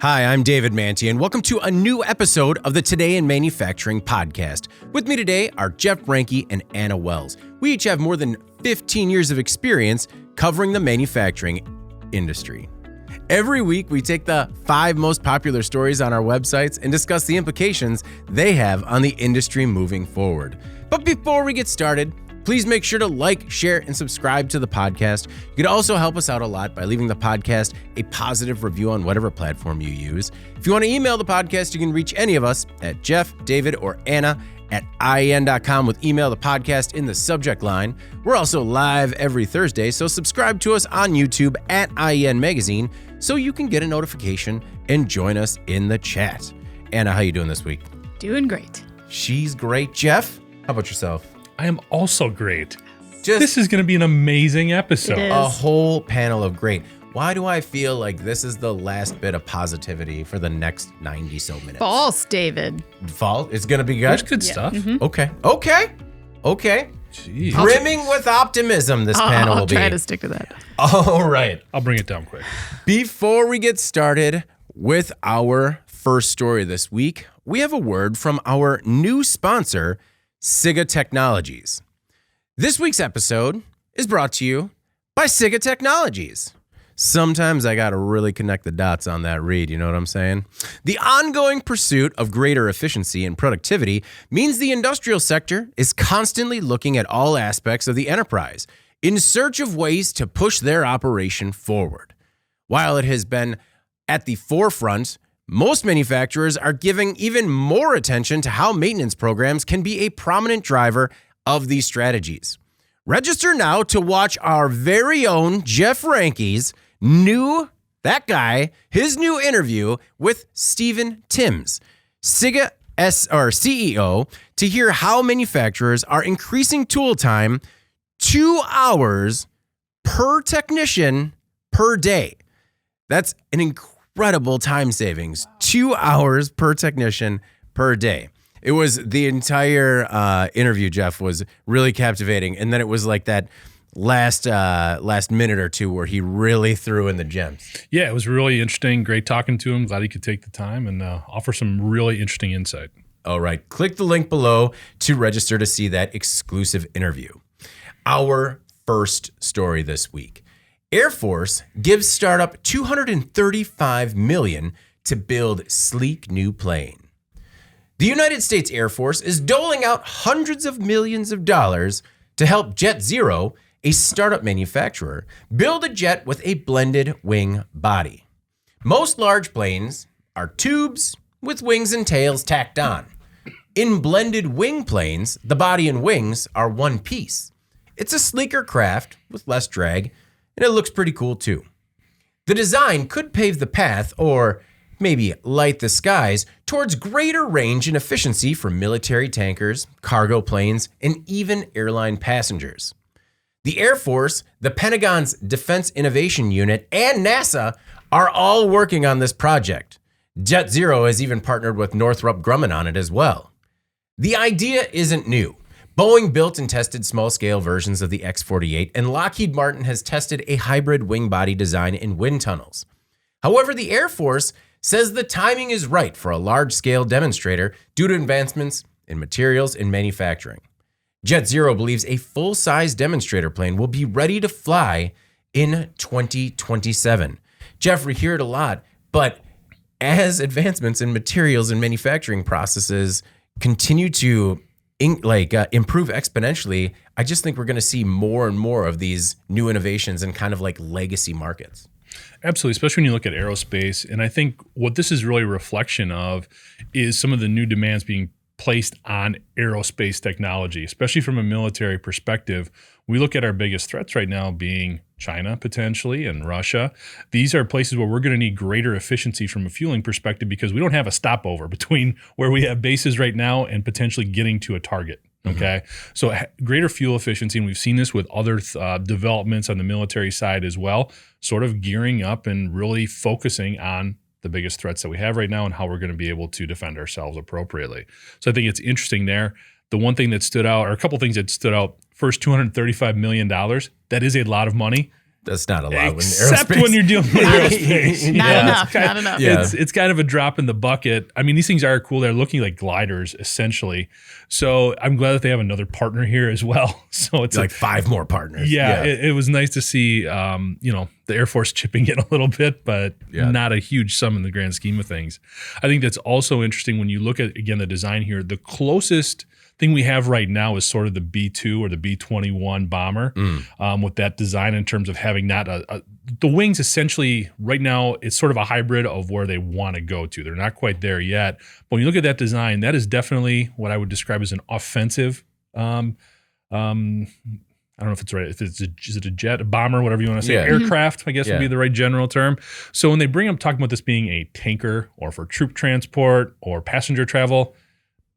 Hi, I'm David Manti, and welcome to a new episode of the Today in Manufacturing podcast. With me today are Jeff Reinke and Anna Wells. We each have more than 15 years of experience covering the manufacturing industry. Every week, we take the 5 most popular stories on our websites and discuss the implications they have on the industry moving forward. But before we get started, please make sure to like, share, and subscribe to the podcast. You could also help us out a lot by leaving the podcast a positive review on whatever platform you use. If you want to email the podcast, you can reach any of us at Jeff, David, or Anna at IEN.com with email the podcast in the subject line. We're also live every Thursday, so subscribe to us on YouTube at IEN Magazine so you can get a notification and join us in the chat. Anna, how you doing this week? Doing great. She's great. Jeff, how about yourself? I am also great. This is going to be an amazing episode. A whole panel of great. Why do I feel like this is the last bit of positivity for the next 90 so minutes? False, David. False? It's going to be good? There's good stuff. Mm-hmm. Okay. Jeez. Brimming with optimism, this panel will be. I'll try to stick to that. All right. I'll bring it down quick. Before we get started with our first story this week, we have a word from our new sponsor, Sigga Technologies. This week's episode is brought to you by Sigga Technologies. Sometimes I got to really connect the dots on that read, you know what I'm saying? The ongoing pursuit of greater efficiency and productivity means the industrial sector is constantly looking at all aspects of the enterprise in search of ways to push their operation forward. While it has been at the forefront, most manufacturers are giving even more attention to how maintenance programs can be a prominent driver of these strategies. Register now to watch our very own Jeff Reinke's his new interview with Stephen Timms, Sigga CEO, to hear how manufacturers are increasing tool time 2 hours per technician per day. That's an incredible time savings, 2 hours per technician per day. It was the entire interview, Jeff, was really captivating. And then it was like that last minute or two where he really threw in the gems. Yeah, it was really interesting. Great talking to him. Glad he could take the time and offer some really interesting insight. All right. Click the link below to register to see that exclusive interview. Our first story this week. Air Force gives startup $235 million to build sleek new plane. The United States Air Force is doling out hundreds of millions of dollars to help Jet Zero, a startup manufacturer, build a jet with a blended wing body. Most large planes are tubes with wings and tails tacked on. In blended wing planes, the body and wings are one piece. It's a sleeker craft with less drag, and it looks pretty cool too. The design could pave the path, or maybe light the skies, towards greater range and efficiency for military tankers, cargo planes, and even airline passengers. The Air Force, the Pentagon's Defense Innovation Unit, and NASA are all working on this project. Jet Zero has even partnered with Northrop Grumman on it as well. The idea isn't new. Boeing built and tested small-scale versions of the X-48, and Lockheed Martin has tested a hybrid wing body design in wind tunnels. However, the Air Force says the timing is right for a large-scale demonstrator due to advancements in materials and manufacturing. Jet Zero believes a full-size demonstrator plane will be ready to fly in 2027. Jeff, we hear it a lot, but as advancements in materials and manufacturing processes continue to improve exponentially, I just think we're going to see more and more of these new innovations and kind of like legacy markets. Absolutely, especially when you look at aerospace. And I think what this is really a reflection of is some of the new demands being placed on aerospace technology, especially from a military perspective. We look at our biggest threats right now being China potentially and Russia. These are places where we're going to need greater efficiency from a fueling perspective because we don't have a stopover between where we have bases right now and potentially getting to a target. Okay. So greater fuel efficiency, and we've seen this with other developments on the military side as well, sort of gearing up and really focusing on the biggest threats that we have right now and how we're going to be able to defend ourselves appropriately. So I think it's interesting there. The one thing that stood out, or a couple things that stood out, first $235 million, that is a lot of money. That's not allowed in Except aerospace. when you're dealing with aerospace. Not enough. Yeah. It's kind of a drop in the bucket. I mean, these things are cool. They're looking like gliders, essentially. So I'm glad that they have another partner here as well. So it's like 5 more partners. it was nice to see, the Air Force chipping in a little bit, but not a huge sum in the grand scheme of things. I think that's also interesting when you look at, again, the design here. The closest thing we have right now is sort of the B-2 or the B-21 bomber with that design in terms of having not the wings essentially right now, it's sort of a hybrid of where they want to go to. They're not quite there yet. But when you look at that design, that is definitely what I would describe as an offensive I don't know if it's right. If is it a jet, a bomber, whatever you want to say, aircraft, I guess would be the right general term. So when they bring up talking about this being a tanker or for troop transport or passenger travel,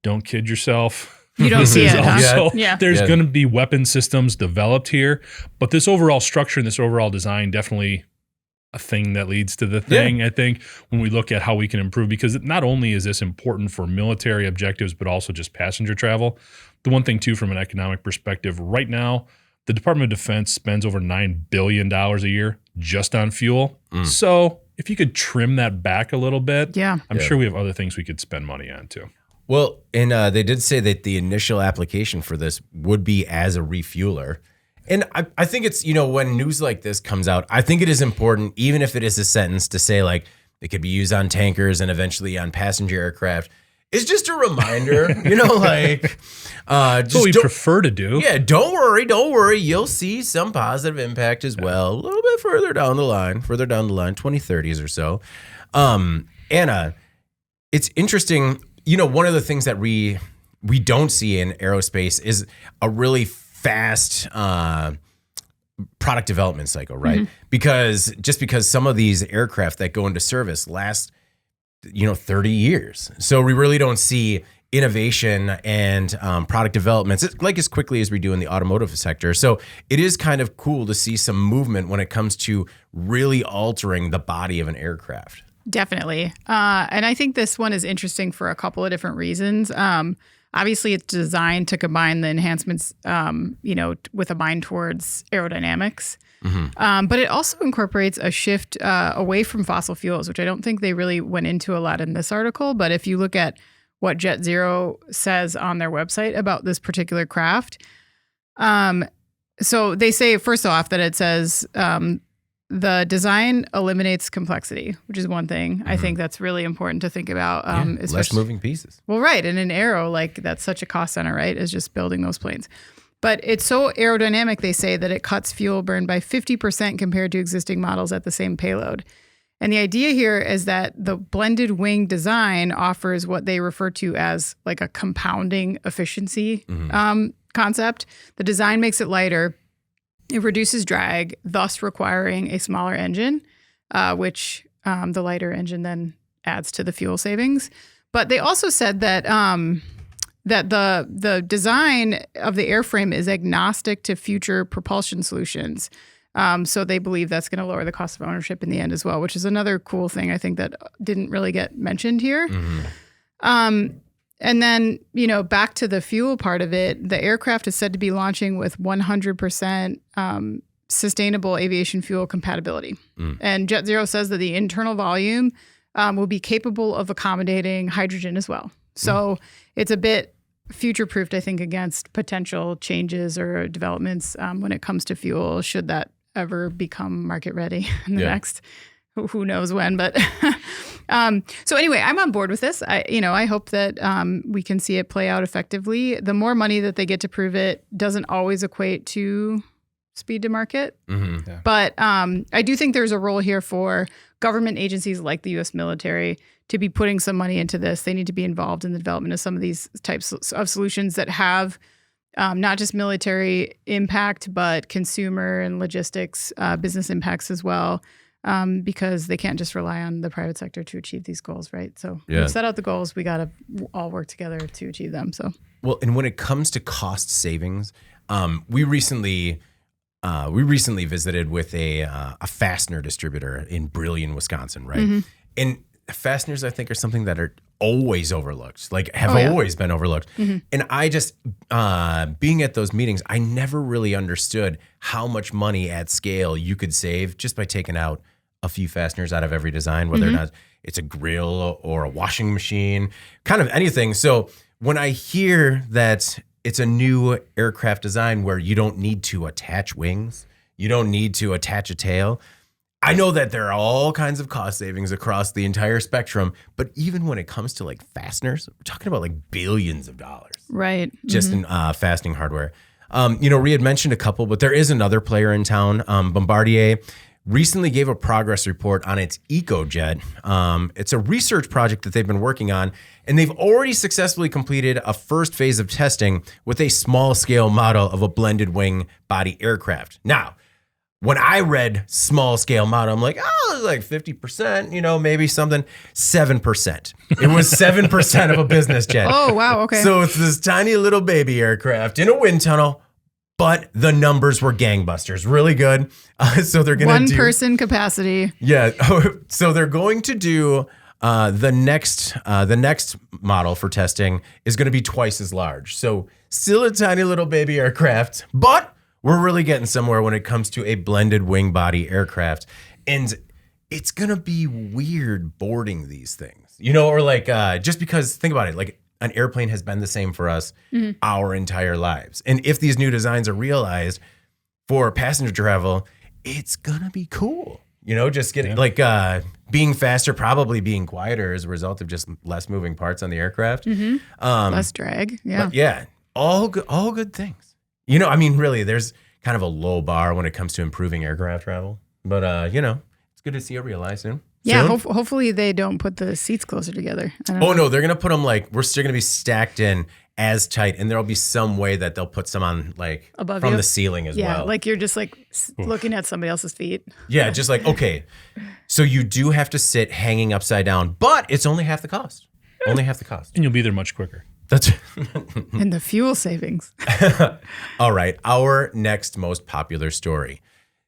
don't kid yourself. You don't see it, huh? There's going to be weapon systems developed here, but this overall structure and this overall design definitely a thing that leads to the thing, I think, when we look at how we can improve, because not only is this important for military objectives, but also just passenger travel. The one thing, too, from an economic perspective, right now, the Department of Defense spends over $9 billion a year just on fuel. So if you could trim that back a little bit, I'm sure we have other things we could spend money on, too. Well, and they did say that the initial application for this would be as a refueler. And I think it's, when news like this comes out, I think it is important, even if it is a sentence, to say, like, it could be used on tankers and eventually on passenger aircraft. It's just a reminder, That's what we prefer to do. Yeah, don't worry. You'll see some positive impact as well, a little bit further down the line, 2030s or so. Anna, it's interesting. One of the things that we don't see in aerospace is a really fast product development cycle, right? Because some of these aircraft that go into service last 30 years. So we really don't see innovation and product developments like as quickly as we do in the automotive sector. So it is kind of cool to see some movement when it comes to really altering the body of an aircraft. Definitely. And I think this one is interesting for a couple of different reasons. Obviously, it's designed to combine the enhancements, with a mind towards aerodynamics. But it also incorporates a shift away from fossil fuels, which I don't think they really went into a lot in this article. But if you look at what Jet Zero says on their website about this particular craft, so they say, first off, that it says the design eliminates complexity, which is one thing. I think that's really important to think about. Less moving pieces. Well, right. And in aero, that's such a cost center, right, is just building those planes. But it's so aerodynamic, they say, that it cuts fuel burn by 50% compared to existing models at the same payload. And the idea here is that the blended wing design offers what they refer to as like a compounding efficiency concept. The design makes it lighter. It reduces drag, thus requiring a smaller engine, which the lighter engine then adds to the fuel savings. But they also said that that the design of the airframe is agnostic to future propulsion solutions. So they believe that's going to lower the cost of ownership in the end as well, which is another cool thing I think that didn't really get mentioned here. And then, back to the fuel part of it, the aircraft is said to be launching with 100% sustainable aviation fuel compatibility. And Jet Zero says that the internal volume will be capable of accommodating hydrogen as well. So it's a bit future-proofed, I think, against potential changes or developments when it comes to fuel, should that ever become market-ready in the next, who knows when. But so anyway, I'm on board with this. I hope that we can see it play out effectively. The more money that they get to prove it doesn't always equate to speed to market. But I do think there's a role here for government agencies like the U.S. military to be putting some money into this. They need to be involved in the development of some of these types of solutions that have not just military impact, but consumer and logistics business impacts as well, because they can't just rely on the private sector to achieve these goals, right? So we've set out the goals. We got to all work together to achieve them. So well, and when it comes to cost savings, we recently visited with a fastener distributor in Brillion, Wisconsin, right? And fasteners, I think, are something that are always overlooked, like have Oh, yeah. always been overlooked. And I just, being at those meetings, I never really understood how much money at scale you could save just by taking out a few fasteners out of every design, whether or not it's a grill or a washing machine, kind of anything. So when I hear that it's a new aircraft design where you don't need to attach wings, you don't need to attach a tail, I know that there are all kinds of cost savings across the entire spectrum, but even when it comes to like fasteners, we're talking about like billions of dollars Right. just in fastening hardware. We had mentioned a couple, but there is another player in town. Bombardier recently gave a progress report on its EcoJet. It's a research project that they've been working on, and they've already successfully completed a first phase of testing with a small scale model of a blended wing body aircraft. Now, when I read small scale model, I'm like, oh, it's like 50%, maybe something. 7%. It was 7% of a business jet. Oh, wow. Okay. So it's this tiny little baby aircraft in a wind tunnel, but the numbers were gangbusters. Really good. So they're going to do... One-person capacity. Yeah. So they're going to do the next model for testing is going to be twice as large. So still a tiny little baby aircraft, but we're really getting somewhere when it comes to a blended wing body aircraft. And it's going to be weird boarding these things, or like, just because, think about it, like an airplane has been the same for us our entire lives. And if these new designs are realized for passenger travel, it's going to be cool. Just getting like being faster, probably being quieter as a result of just less moving parts on the aircraft. Less drag. Yeah. But yeah, all good things. Really, there's kind of a low bar when it comes to improving aircraft travel. But, it's good to see it realized soon. Yeah, hopefully they don't put the seats closer together. Oh, no, they're going to put them we're still going to be stacked in as tight. And there'll be some way that they'll put some on above from you? the ceiling as well. Yeah, like you're just looking at somebody else's feet. Yeah, just okay. So you do have to sit hanging upside down, but it's only half the cost. Only half the cost. And you'll be there much quicker. That's And the fuel savings. All right. Our next most popular story.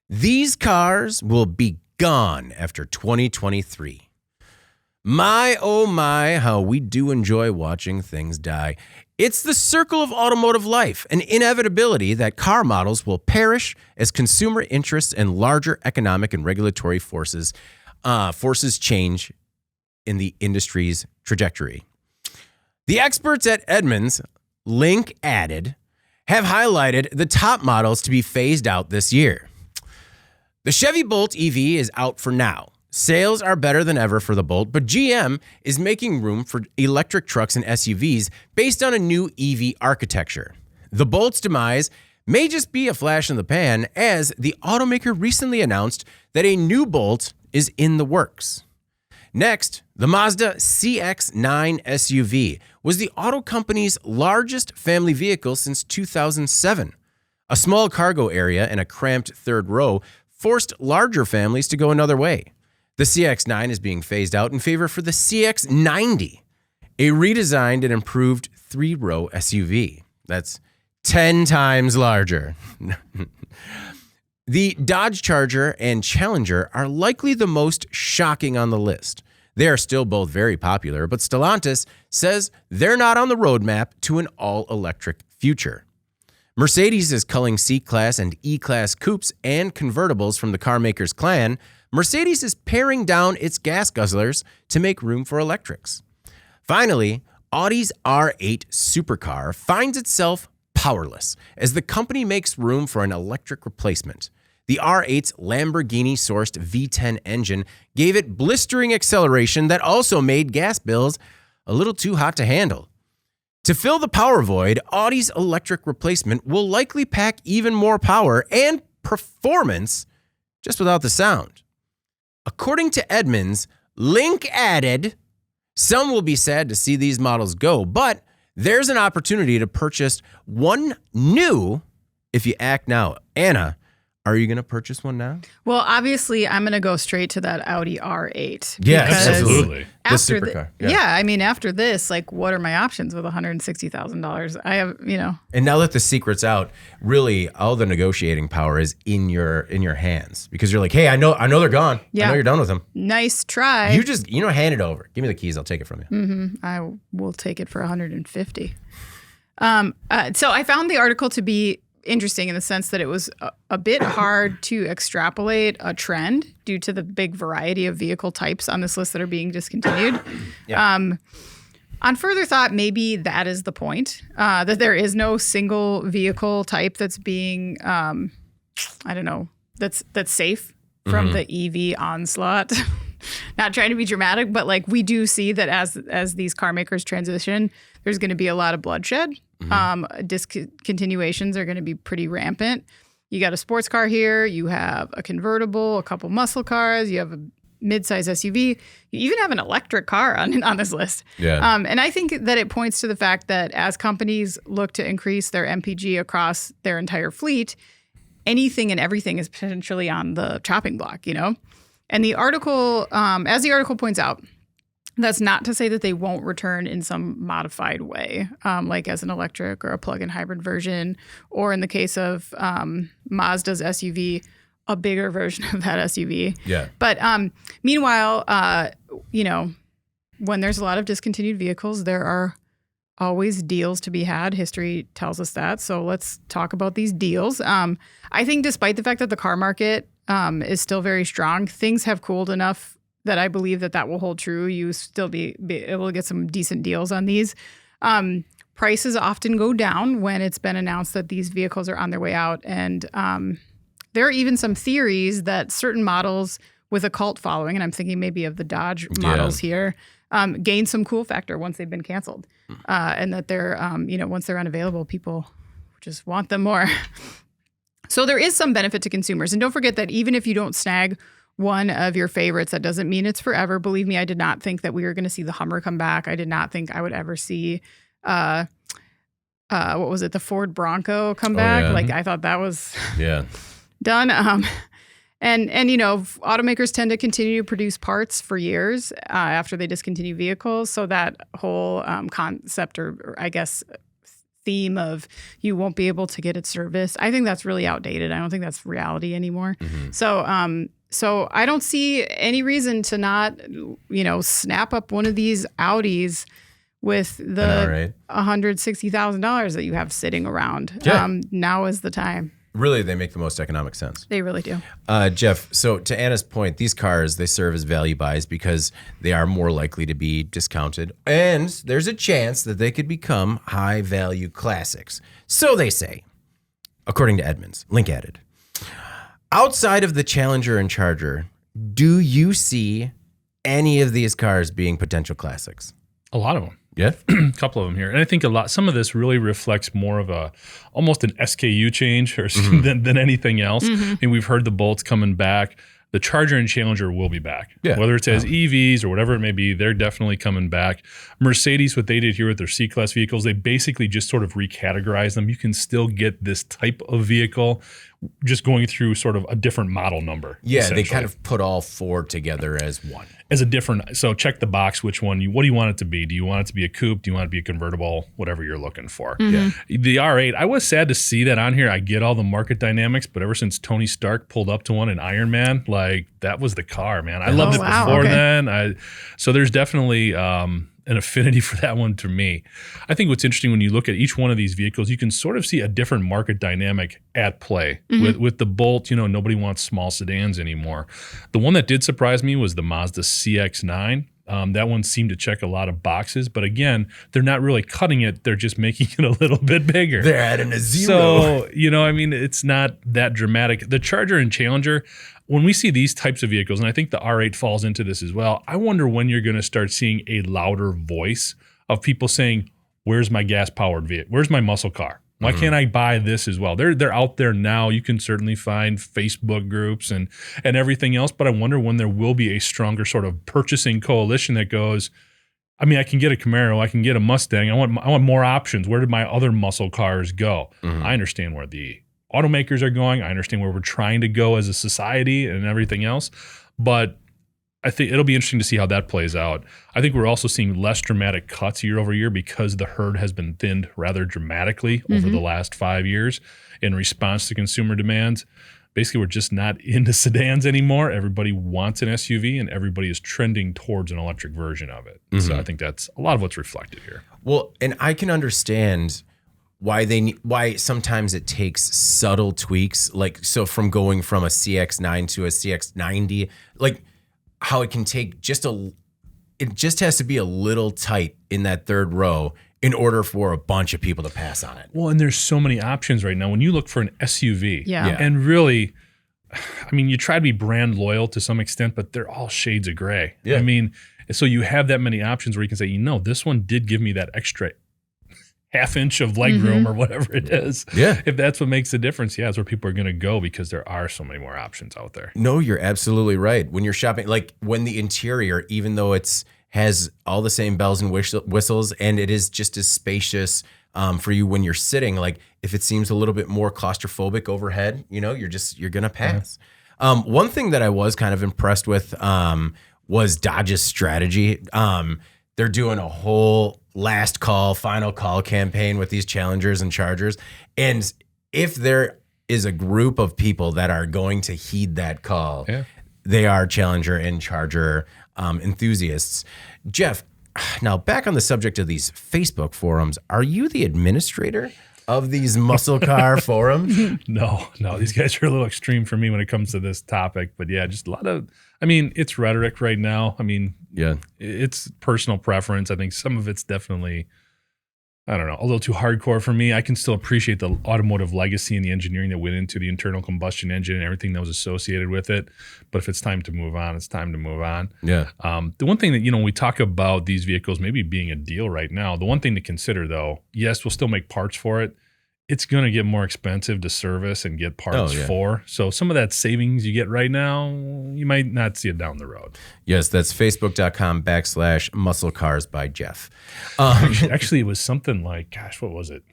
These cars will be gone after 2023. My, oh my, how we do enjoy watching things die. It's the circle of automotive life, an inevitability that car models will perish as consumer interests and larger economic and regulatory forces change in the industry's trajectory. The experts at Edmunds, Link Added, have highlighted the top models to be phased out this year. The Chevy Bolt EV is out for now. Sales are better than ever for the Bolt, but GM is making room for electric trucks and SUVs based on a new EV architecture. The Bolt's demise may just be a flash in the pan, as the automaker recently announced that a new Bolt is in the works. Next, the Mazda CX-9 SUV was the auto company's largest family vehicle since 2007. A small cargo area and a cramped third row forced larger families to go another way. The CX-9 is being phased out in favor for the CX-90, a redesigned and improved three-row SUV. That's 10 times larger. The Dodge Charger and Challenger are likely the most shocking on the list. They are still both very popular, but Stellantis says they're not on the roadmap to an all-electric future. Mercedes is culling C-Class and E-Class coupes and convertibles from the carmaker's clan. Mercedes is paring down its gas guzzlers to make room for electrics. Finally, Audi's R8 supercar finds itself powerless as the company makes room for an electric replacement. The R8's Lamborghini-sourced V10 engine gave it blistering acceleration that also made gas bills a little too hot to handle. To fill the power void, Audi's electric replacement will likely pack even more power and performance just without the sound. According to Edmunds, Link Added, some will be sad to see these models go, but there's an opportunity to purchase one new, if you act now, Anna, Are you going to purchase one now? Well, obviously, I'm going to go straight to that Audi R8. Yeah, because absolutely. The supercar. Yeah, I mean, after this, like, what are my options with $160,000? I have, And now that the secret's out, really all the negotiating power is in your hands, because you're like, hey, I know they're gone. Yeah. I know you're done with them. Nice try. You just hand it over. Give me the keys. I'll take it from you. I will take it for $150. So I found the article to be interesting in the sense that it was a bit hard to extrapolate a trend due to the big variety of vehicle types on this list that are being discontinued. Yeah. On further thought, maybe that is the point, that there is no single vehicle type that's being, that's safe from the EV onslaught. Not trying to be dramatic, but like we do see that as these car makers transition, there's going to be a lot of bloodshed. Discontinuations are going to be pretty rampant. You got a sports car here, you have a convertible, a couple muscle cars, you have a midsize SUV, you even have an electric car on this list. Yeah. And I think that it points to the fact that as companies look to increase their MPG across their entire fleet, anything and everything is potentially on the chopping block, And the article, as the article points out, that's not to say that they won't return in some modified way, like as an electric or a plug-in hybrid version, or in the case of Mazda's SUV, a bigger version of that SUV. Yeah. But meanwhile, when there's a lot of discontinued vehicles, there are always deals to be had. History tells us that. So let's talk about these deals. I think despite the fact that the car market is still very strong, things have cooled enough that I believe that will hold true. You still be able to get some decent deals on these. Prices often go down when it's been announced that these vehicles are on their way out. And there are even some theories that certain models with a cult following, and I'm thinking maybe of the Dodge models here, gain some cool factor once they've been canceled. And that they're, once they're unavailable, people just want them more. So there is some benefit to consumers. And don't forget that even if you don't snag one of your favorites, that doesn't mean it's forever. Believe me, I did not think that we were going to see the Hummer come back. I did not think I would ever see, the Ford Bronco come back. Yeah. Like I thought that was done. And automakers tend to continue to produce parts for years after they discontinue vehicles. So that whole concept or I guess theme of you won't be able to get it serviced, I think that's really outdated. I don't think that's reality anymore. So I don't see any reason to not, snap up one of these Audis with the $160,000 that you have sitting around. Yeah. Now is the time. Really, they make the most economic sense. They really do. Jeff, so to Anna's point, these cars, they serve as value buys because they are more likely to be discounted, and there's a chance that they could become high-value classics. So they say, according to Edmunds. Link added. Outside of the Challenger and Charger, do you see any of these cars being potential classics? A lot of them. Yeah. A couple of them here. And I think some of this really reflects more of almost an SKU change than anything else. I mean, we've heard the Bolts coming back. The Charger and Challenger will be back. Yeah. Whether it's as EVs or whatever it may be, they're definitely coming back. Mercedes, what they did here with their C-Class vehicles, they basically just sort of recategorize them. You can still get this type of vehicle just going through sort of a different model number. Yeah, they kind of put all four together as one. As a different, so check the box, what do you want it to be? Do you want it to be a coupe? Do you want it to be a convertible? Whatever you're looking for. Yeah. The R8, I was sad to see that on here. I get all the market dynamics, but ever since Tony Stark pulled up to one in Iron Man, like that was the car, man. I loved it before then. So there's definitely an affinity for that one to me. I think what's interesting when you look at each one of these vehicles, you can sort of see a different market dynamic at play. With the Bolt, nobody wants small sedans anymore. The one that did surprise me was the Mazda CX-9. That one seemed to check a lot of boxes, but again, they're not really cutting it. They're just making it a little bit bigger. They're adding a zero. So, it's not that dramatic. The Charger and Challenger, when we see these types of vehicles, and I think the R8 falls into this as well, I wonder when you're going to start seeing a louder voice of people saying, where's my gas-powered vehicle? Where's my muscle car? Why can't I buy this as well? They're out there now. You can certainly find Facebook groups and everything else, but I wonder when there will be a stronger sort of purchasing coalition that goes, I mean, I can get a Camaro, I can get a Mustang. I want more options. Where did my other muscle cars go? I understand where the automakers are going. I understand where we're trying to go as a society and everything else. But I think it'll be interesting to see how that plays out. I think we're also seeing less dramatic cuts year over year because the herd has been thinned rather dramatically over the last 5 years in response to consumer demands. Basically, we're just not into sedans anymore. Everybody wants an SUV, and everybody is trending towards an electric version of it. So I think that's a lot of what's reflected here. Well, and I can understand why sometimes it takes subtle tweaks, like so from going from a CX-9 to a CX-90, like how it can take it just has to be a little tight in that third row in order for a bunch of people to pass on it. Well, and there's so many options right now. When you look for an SUV, Yeah. and really, I mean, you try to be brand loyal to some extent, but they're all shades of gray. Yeah. I mean, so you have that many options where you can say, this one did give me that extra half inch of leg room or whatever it is. Yeah. If that's what makes the difference, that's where people are going to go because there are so many more options out there. No, you're absolutely right. When you're shopping, like when the interior, even though has all the same bells and whistles, and it is just as spacious for you when you're sitting, like if it seems a little bit more claustrophobic overhead, you're going to pass. One thing that I was kind of impressed with was Dodge's strategy. They're doing a whole last call, final call campaign with these Challengers and Chargers. And if there is a group of people that are going to heed that call, they are Challenger and Charger enthusiasts. Jeff, now back on the subject of these Facebook forums, are you the administrator of these muscle car forums? No, these guys are a little extreme for me when it comes to this topic. But yeah, just a lot of, it's rhetoric right now. It's personal preference. I think some of it's definitely, a little too hardcore for me. I can still appreciate the automotive legacy and the engineering that went into the internal combustion engine and everything that was associated with it. But if it's time to move on, it's time to move on. Yeah. The one thing that, when we talk about these vehicles maybe being a deal right now, the one thing to consider though, yes, we'll still make parts for it. It's going to get more expensive to service and get parts for. So some of that savings you get right now, you might not see it down the road. Yes, that's facebook.com/musclecars by Jeff. Actually, it was something like, what was it?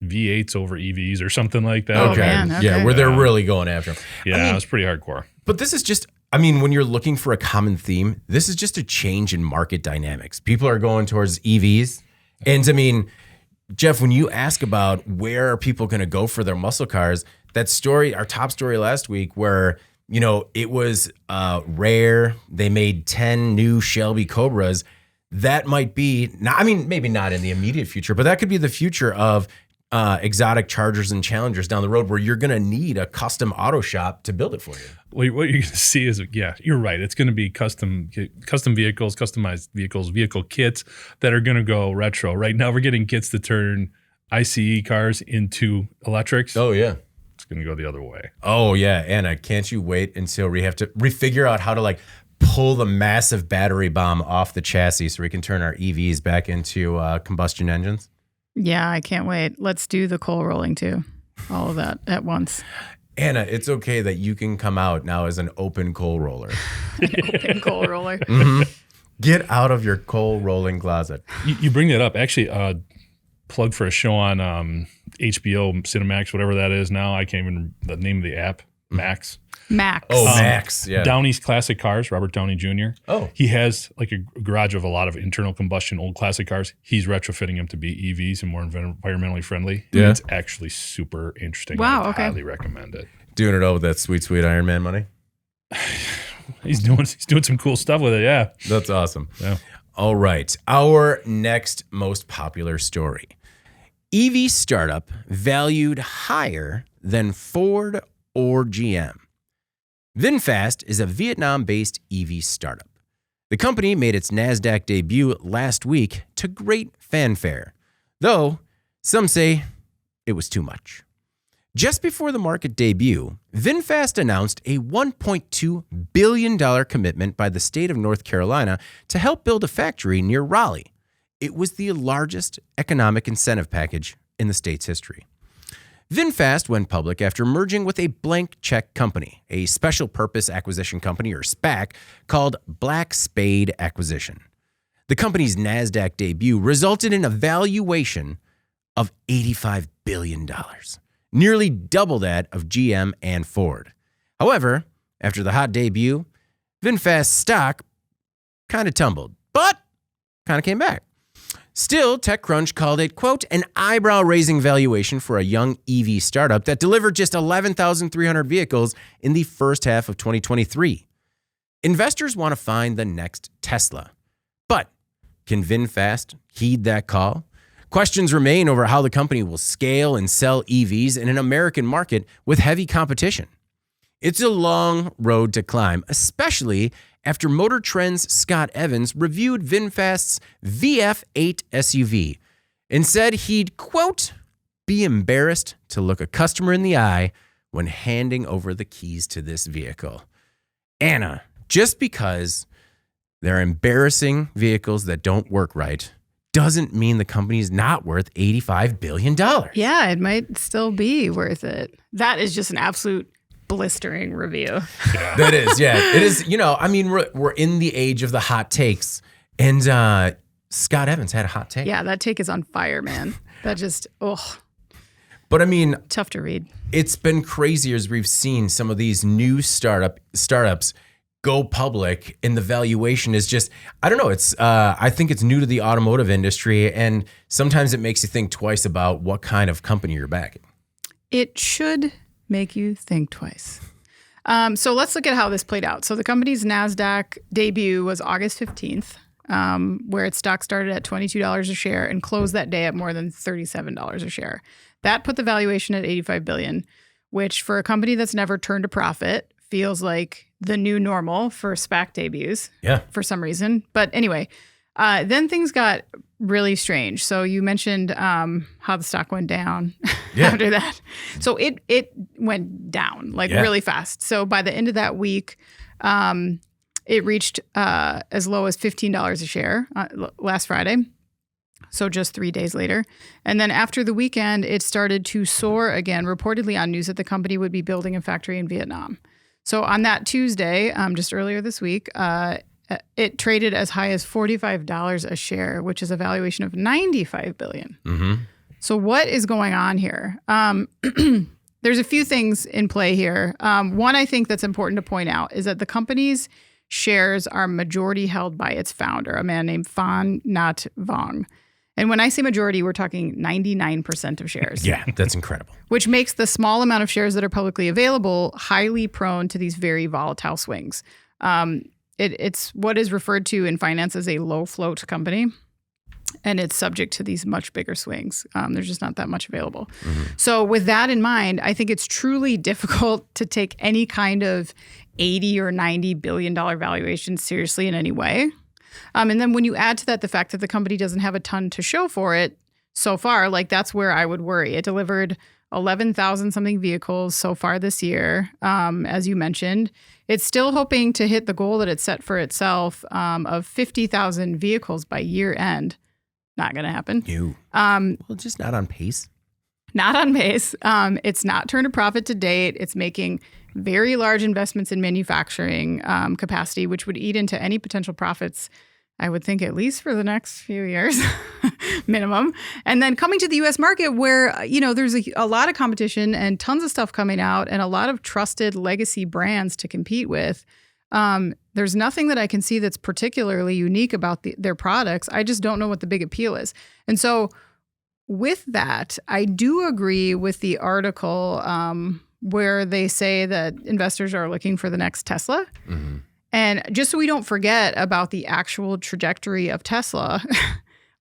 V8s over EVs or something like that. Okay. Man, okay. Yeah, where they're really going after them. Yeah, it was pretty hardcore. But this is just, when you're looking for a common theme, this is just a change in market dynamics. People are going towards EVs. And Jeff, when you ask about where are people going to go for their muscle cars, that story, our top story last week where, it was rare. They made 10 new Shelby Cobras. That might be, maybe not in the immediate future, but that could be the future of exotic Chargers and Challengers down the road where you're going to need a custom auto shop to build it for you. What you're going to see is, you're right. It's going to be custom vehicles, customized vehicles, vehicle kits that are going to go retro. Right now, we're getting kits to turn ICE cars into electrics. Oh, yeah. It's going to go the other way. Oh, yeah. Anna, can't you wait until we have to refigure out how to pull the massive battery bomb off the chassis so we can turn our EVs back into combustion engines? Yeah, I can't wait. Let's do the coal rolling too. All of that at once. Anna, it's okay that you can come out now as an open coal roller. Open coal roller. Mm-hmm. Get out of your coal rolling closet. You bring that up. Actually, plug for a show on HBO, Cinemax, whatever that is now. I can't even the name of the app. Max. Oh, Max. Yeah. Downey's Classic Cars, Robert Downey Jr. Oh. He has a garage of a lot of internal combustion old classic cars. He's retrofitting them to be EVs and more environmentally friendly. Yeah. It's actually super interesting. Wow. I highly recommend it. Doing it all with that sweet Iron Man money. He's doing some cool stuff with it. Yeah. That's awesome. Yeah. All right. Our next most popular story. EV startup valued higher than Ford or GM. VinFast is a Vietnam-based EV startup. The company made its NASDAQ debut last week to great fanfare, though some say it was too much. Just before the market debut, VinFast announced a $1.2 billion commitment by the state of North Carolina to help build a factory near Raleigh. It was the largest economic incentive package in the state's history. VinFast went public after merging with a blank check company, a special purpose acquisition company, or SPAC, called Black Spade Acquisition. The company's NASDAQ debut resulted in a valuation of $85 billion. nearly double that of GM and Ford. However, after the hot debut, VinFast's stock kind of tumbled, but kind of came back. Still, TechCrunch called it, quote, an eyebrow-raising valuation for a young EV startup that delivered just 11,300 vehicles in the first half of 2023. Investors want to find the next Tesla. But can VinFast heed that call? Questions remain over how the company will scale and sell EVs in an American market with heavy competition. It's a long road to climb, especially after Motor Trend's Scott Evans reviewed VinFast's VF8 SUV and said he'd, quote, be embarrassed to look a customer in the eye when handing over the keys to this vehicle. Anna, just because they're embarrassing vehicles that don't work right doesn't mean the company's not worth $85 billion. Yeah, it might still be worth it. That is just an absolute blistering review. Yeah. That is, yeah. It is, we're in the age of the hot takes. And Scott Evans had a hot take. Yeah, that take is on fire, man. That just, But I mean, tough to read. It's been crazy as we've seen some of these new startups go public, and the valuation is just, I don't know. It's I think it's new to the automotive industry, and sometimes it makes you think twice about what kind of company you're backing. It should make you think twice. So let's look at how this played out. So the company's NASDAQ debut was August 15th, where its stock started at $22 a share and closed that day at more than $37 a share. That put the valuation at $85 billion, which for a company that's never turned a profit feels like the new normal for SPAC debuts for some reason. But anyway, then things got really strange. So you mentioned how the stock went down after that. So it went down really fast. So by the end of that week, it reached as low as $15 a share last Friday. So just 3 days later. And then after the weekend, it started to soar again, reportedly on news that the company would be building a factory in Vietnam. So on that Tuesday, just earlier this week, it traded as high as $45 a share, which is a valuation of $95 billion. Mm-hmm. So what is going on here? There's a few things in play here. One I think that's important to point out is that the company's shares are majority held by its founder, a man named Phan Nhat Vong. And when I say majority, we're talking 99% of shares. Yeah, that's incredible. Which makes the small amount of shares that are publicly available highly prone to these very volatile swings. It's what is referred to in finance as a low float company, and it's subject to these much bigger swings. There's just not that much available. Mm-hmm. So with that in mind, I think it's truly difficult to take any kind of $80 or $90 billion valuation seriously in any way. And then when you add to that the fact that the company doesn't have a ton to show for it so far, that's where I would worry. It delivered 11,000 something vehicles so far this year, as you mentioned. It's still hoping to hit the goal that it set for itself of 50,000 vehicles by year end. Not going to happen. Well, just not on pace. Not on pace. It's not turned a profit to date. It's making very large investments in manufacturing capacity, which would eat into any potential profits, I would think, at least for the next few years, minimum. And then coming to the U.S. market where, there's a lot of competition and tons of stuff coming out and a lot of trusted legacy brands to compete with. There's nothing that I can see that's particularly unique about their products. I just don't know what the big appeal is. And so with that, I do agree with the article where they say that investors are looking for the next Tesla. Mm-hmm. And just so we don't forget about the actual trajectory of Tesla,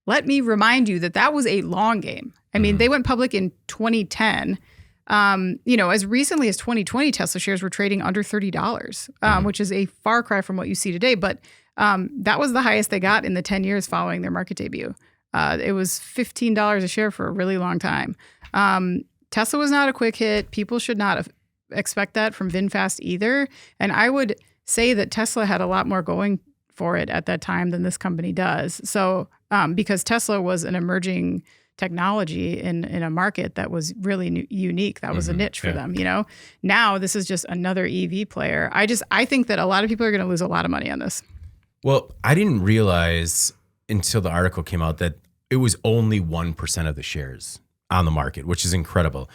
let me remind you that was a long game. I mean, they went public in 2010. As recently as 2020, Tesla shares were trading under $30, which is a far cry from what you see today. But that was the highest they got in the 10 years following their market debut. It was $15 a share for a really long time. Tesla was not a quick hit. People should not expect that from VinFast either. And I would say that Tesla had a lot more going for it at that time than this company does. So because Tesla was an emerging technology in a market that was really unique. That was a niche for them, Now this is just another EV player. I think that a lot of people are going to lose a lot of money on this. Well, I didn't realize until the article came out that it was only 1% of the shares on the market, which is incredible.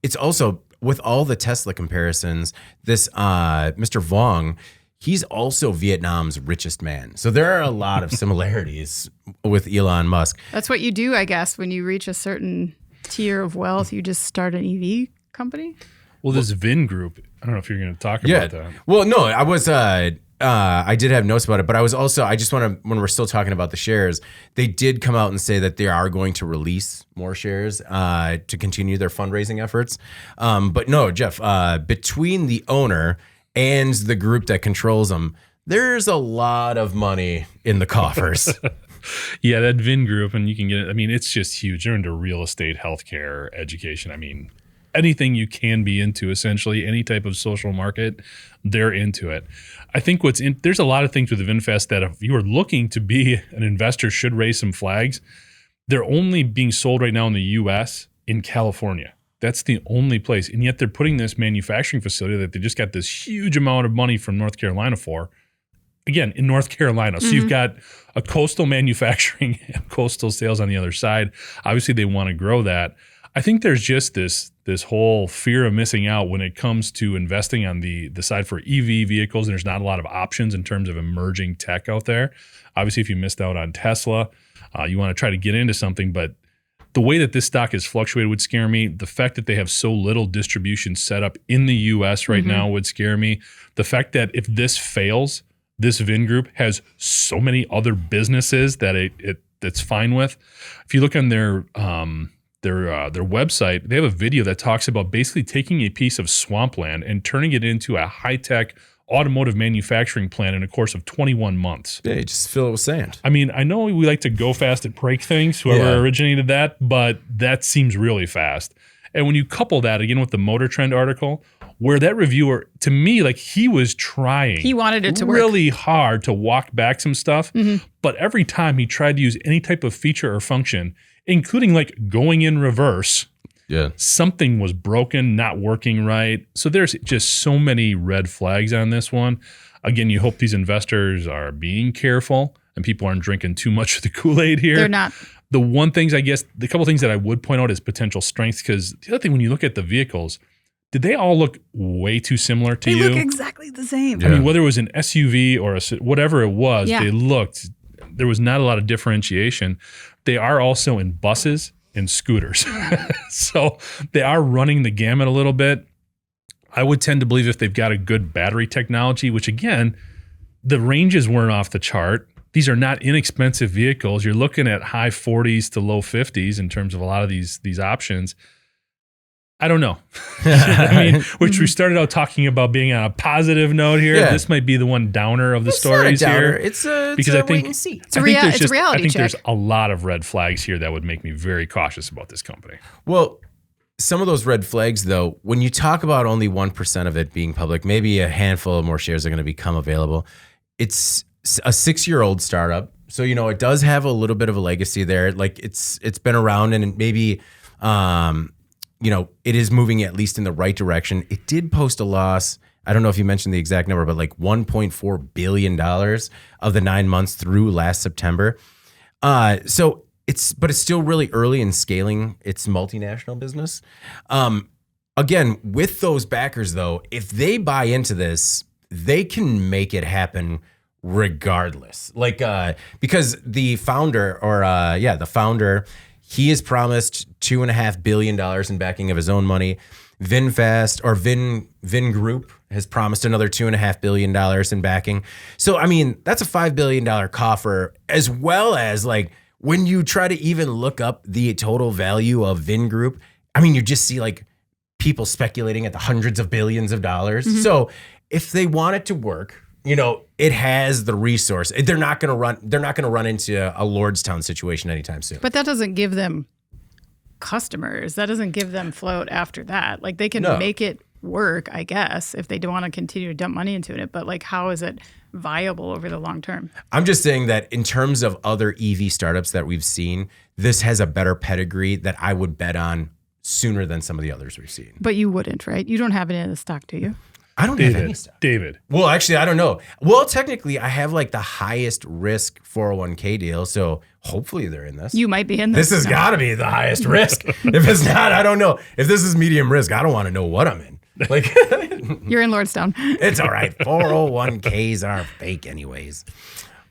It's also with all the Tesla comparisons, this Mr. Vuong, he's also Vietnam's richest man. So there are a lot of similarities with Elon Musk. That's what you do, I guess, when you reach a certain tier of wealth. You just start an EV company. Well, this Vin Group, I don't know if you're going to talk about that. Well, no, I was. I did have notes about it, but I was also. I just want to. When we're still talking about the shares, they did come out and say that they are going to release more shares to continue their fundraising efforts. But no, Jeff, between the owner and the group that controls them, there's a lot of money in the coffers. Yeah, that Vin Group, and you can get it. I mean, it's just huge. They're into real estate, healthcare, education. I mean, anything you can be into, essentially, any type of social market, they're into it. I think there's a lot of things with the VinFast that if you are looking to be an investor should raise some flags. They're only being sold right now in the U.S. in California. That's the only place. And yet they're putting this manufacturing facility that they just got this huge amount of money from North Carolina for, again, in North Carolina. So you've got a coastal manufacturing and coastal sales on the other side. Obviously, they want to grow that. I think there's just this whole fear of missing out when it comes to investing on the side for EV vehicles, and there's not a lot of options in terms of emerging tech out there. Obviously, if you missed out on Tesla, you want to try to get into something, but the way that this stock has fluctuated would scare me. The fact that they have so little distribution set up in the U.S. right now would scare me. The fact that if this fails, this Vin Group has so many other businesses that it's fine with. If you look on their website, they have a video that talks about basically taking a piece of swampland and turning it into a high-tech automotive manufacturing plant in a course of 21 months. Yeah, just fill it with sand. I mean, I know we like to go fast and break things, whoever originated that, but that seems really fast. And when you couple that again with the Motor Trend article, where that reviewer, to me, like he was trying. He wanted it to work really hard to walk back some stuff. But every time he tried to use any type of feature or function, including like going in reverse, something was broken, not working right. So there's just so many red flags on this one. Again, you hope these investors are being careful and people aren't drinking too much of the Kool-Aid here. They're not. The couple things that I would point out is potential strengths, because the other thing, when you look at the vehicles, did they all look way too similar to you? They look exactly the same. I mean, whether it was an SUV or whatever it was, there was not a lot of differentiation. They are also in buses and scooters. So they are running the gamut a little bit. I would tend to believe if they've got a good battery technology, which again, the ranges weren't off the chart. These are not inexpensive vehicles. You're looking at high 40s to low 50s in terms of a lot of these options. I don't know. I mean, which we started out talking about being on a positive note here. Yeah. This might be the one downer of the stories here. It's a wait and see. It's a reality check. I think there's a lot of red flags here that would make me very cautious about this company. Well, some of those red flags, though, when you talk about only 1% of it being public, maybe a handful of more shares are going to become available. It's a 6-year-old startup. So, it does have a little bit of a legacy there. Like it's been around, and maybe, it is moving at least in the right direction. It did post a loss. I don't know if you mentioned the exact number, but like $1.4 billion of the 9 months through last September. So it's still really early in scaling its multinational business. Again, with those backers though, if they buy into this, they can make it happen regardless. Like, because the founder he has promised $2.5 billion in backing of his own money. VinFast or Vin Group has promised another $2.5 billion in backing. So, I mean, that's a $5 billion coffer, as well as like when you try to even look up the total value of Vin Group, I mean, you just see like people speculating at the hundreds of billions of dollars. So if they want it to work, it has the resource. They're not going to run into a Lordstown situation anytime soon. But that doesn't give them customers. That doesn't give them float after that. Like they can make it work, I guess, if they do want to continue to dump money into it. But like, how is it viable over the long term? I'm just saying that in terms of other EV startups that we've seen, this has a better pedigree that I would bet on sooner than some of the others we've seen. But you wouldn't, right? You don't have it in the stock, do you? I don't have any stuff. David. Well, actually, I don't know. Well, technically, I have like the highest risk 401k deal, so hopefully they're in this. You might be in this. This has got to be the highest risk. If it's not, I don't know. If this is medium risk, I don't want to know what I'm in. Like, You're in Lordstown. it's all right. 401ks are fake anyways.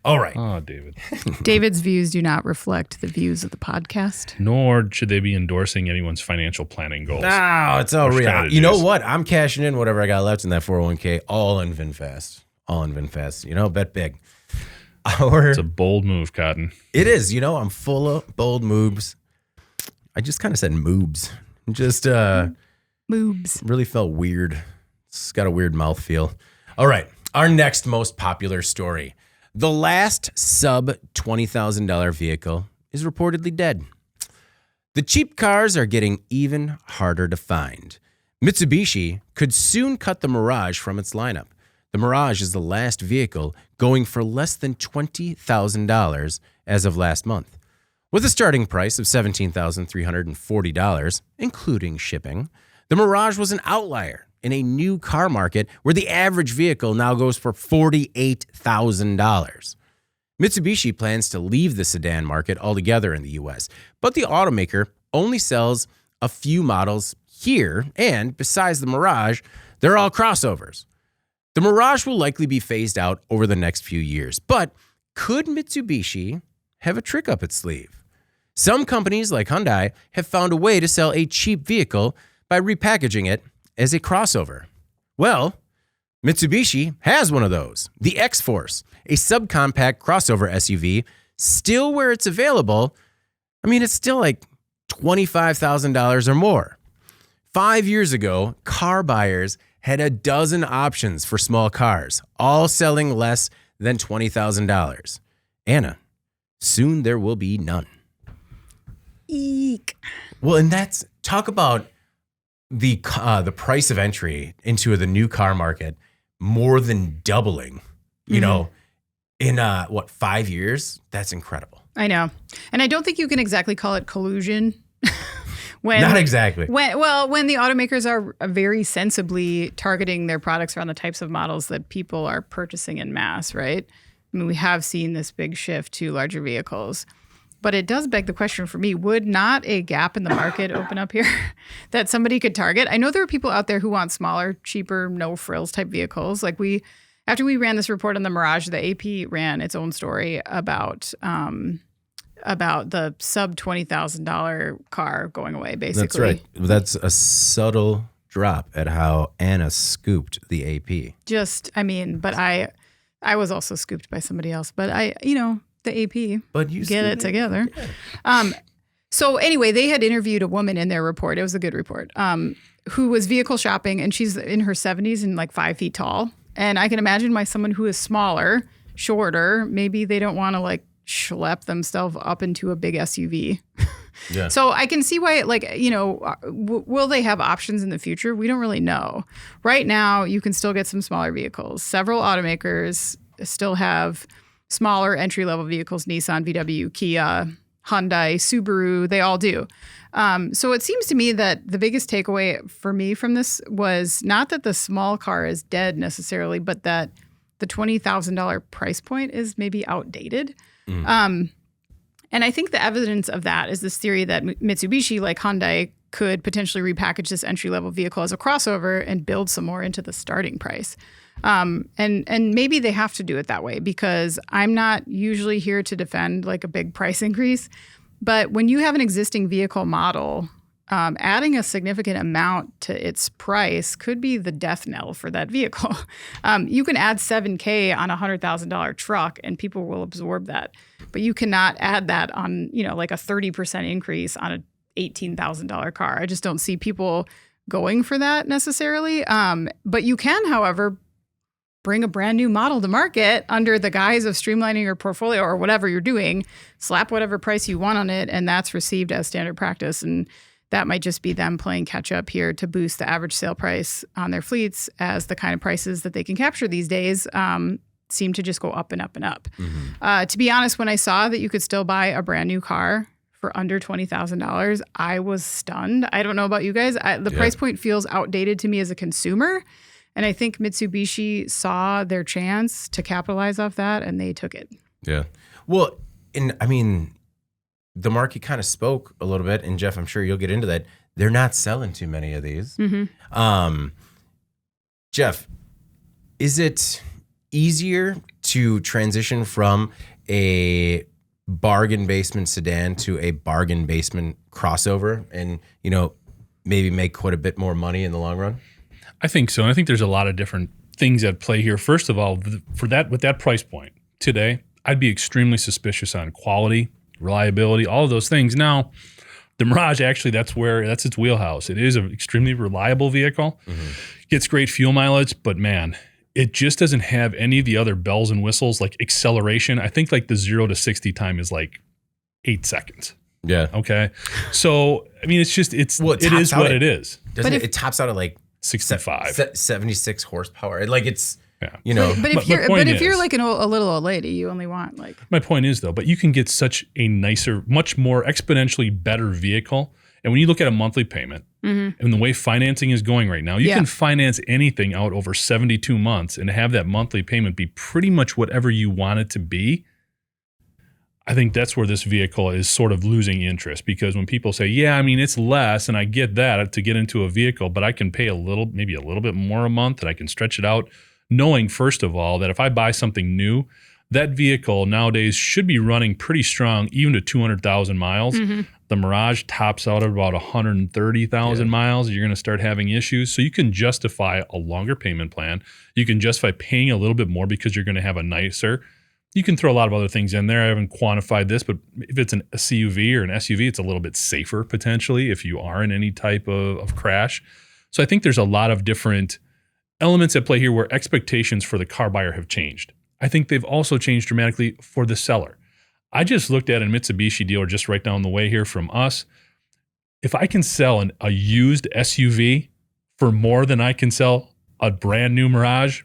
All right. Oh, David. David's views do not reflect the views of the podcast. Nor should they be endorsing anyone's financial planning goals. No, it's all real. strategies. You know what? I'm cashing in whatever I got left in that 401k, all in VinFast. Bet big. It's a bold move, Cotton. It is. I'm full of bold moves. I just kind of said moobs. Just Moobs. really felt weird. It's got a weird mouth feel. All right. Our next most popular story. The last sub $20,000 vehicle is reportedly dead. The cheap cars are getting even harder to find. Mitsubishi could soon cut the Mirage from its lineup. The Mirage is the last vehicle going for less than $20,000 as of last month. With a starting price of $17,340, including shipping, the Mirage was an outlier in a new car market where the average vehicle now goes for $48,000. Mitsubishi plans to leave the sedan market altogether in the U.S., but the automaker only sells a few models here, and besides the Mirage, they're all crossovers. The Mirage will likely be phased out over the next few years, but could Mitsubishi have a trick up its sleeve? Some companies like Hyundai have found a way to sell a cheap vehicle by repackaging it as a crossover. Well, Mitsubishi has one of those, the X-Force, a subcompact crossover SUV, still where it's available. I mean, it's still like $25,000 or more. 5 years ago, car buyers had a dozen options for small cars, all selling less than $20,000. Anna, soon there will be none. Eek. Well, and talk about the price of entry into the new car market more than doubling, in 5 years? That's incredible. I know. And I don't think you can exactly call it collusion. Not exactly. When the automakers are very sensibly targeting their products around the types of models that people are purchasing in mass, right? I mean, we have seen this big shift to larger vehicles. But it does beg the question for me, would not a gap in the market open up here that somebody could target? I know there are people out there who want smaller, cheaper, no frills type vehicles. Like after we ran this report on the Mirage, the AP ran its own story about the sub $20,000 car going away, basically. That's right. That's a subtle drop at how Anna scooped the AP. But I was also scooped by somebody else. But the AP, but you get it together. Yeah. So anyway, they had interviewed a woman in their report. It was a good report, who was vehicle shopping, and she's in her 70s and like 5 feet tall. And I can imagine why someone who is smaller, shorter, maybe they don't want to like schlep themselves up into a big SUV. Yeah. So I can see why, will they have options in the future? We don't really know. Right now, you can still get some smaller vehicles. Several automakers still have smaller entry-level vehicles, Nissan, VW, Kia, Hyundai, Subaru, they all do. So it seems to me that the biggest takeaway for me from this was not that the small car is dead necessarily, but that the $20,000 price point is maybe outdated. And I think the evidence of that is this theory that Mitsubishi, like Hyundai, could potentially repackage this entry-level vehicle as a crossover and build some more into the starting price. And maybe they have to do it that way, because I'm not usually here to defend like a big price increase. But when you have an existing vehicle model, adding a significant amount to its price could be the death knell for that vehicle. You can add $7,000 on a $100,000 truck and people will absorb that. But you cannot add that on, like a 30% increase on an $18,000 car. I just don't see people going for that necessarily. But you can, however, bring a brand new model to market under the guise of streamlining your portfolio or whatever you're doing, slap whatever price you want on it, and that's received as standard practice. And that might just be them playing catch up here to boost the average sale price on their fleets, as the kind of prices that they can capture these days seem to just go up and up and up. Mm-hmm. To be honest, when I saw that you could still buy a brand new car for under $20,000, I was stunned. I don't know about you guys. The price point feels outdated to me as a consumer. And I think Mitsubishi saw their chance to capitalize off that, and they took it. Yeah. Well, and I mean, the market kind of spoke a little bit, and Jeff, I'm sure you'll get into that. They're not selling too many of these. Jeff, is it easier to transition from a bargain basement sedan to a bargain basement crossover and, maybe make quite a bit more money in the long run? I think so. And I think there's a lot of different things at play here. First of all, with that price point today, I'd be extremely suspicious on quality, reliability, all of those things. Now, the Mirage, actually, that's its wheelhouse. It is an extremely reliable vehicle. Gets great fuel mileage, but man, it just doesn't have any of the other bells and whistles like acceleration. I think like the 0 to 60 time is like 8 seconds. Yeah. Okay. So, I mean, it is what it is. It tops out at like 65. 76 horsepower. Like it's, yeah. But if you're like a little old lady, you only want like. My point is though, but you can get such a nicer, much more exponentially better vehicle. And when you look at a monthly payment and the way financing is going right now, you can finance anything out over 72 months and have that monthly payment be pretty much whatever you want it to be. I think that's where this vehicle is sort of losing interest, because when people say, yeah, I mean, it's less, and I get that to get into a vehicle, but I can pay maybe a little bit more a month, and I can stretch it out, knowing, first of all, that if I buy something new, that vehicle nowadays should be running pretty strong, even to 200,000 miles. The Mirage tops out at about 130,000 miles. You're going to start having issues. So you can justify a longer payment plan. You can justify paying a little bit more because you're going to have a nicer. You can throw a lot of other things in there. I haven't quantified this, but if it's a CUV or an SUV, it's a little bit safer potentially if you are in any type of crash. So I think there's a lot of different elements at play here where expectations for the car buyer have changed. I think they've also changed dramatically for the seller. I just looked at a Mitsubishi dealer just right down the way here from us. If I can sell a used SUV for more than I can sell a brand new Mirage,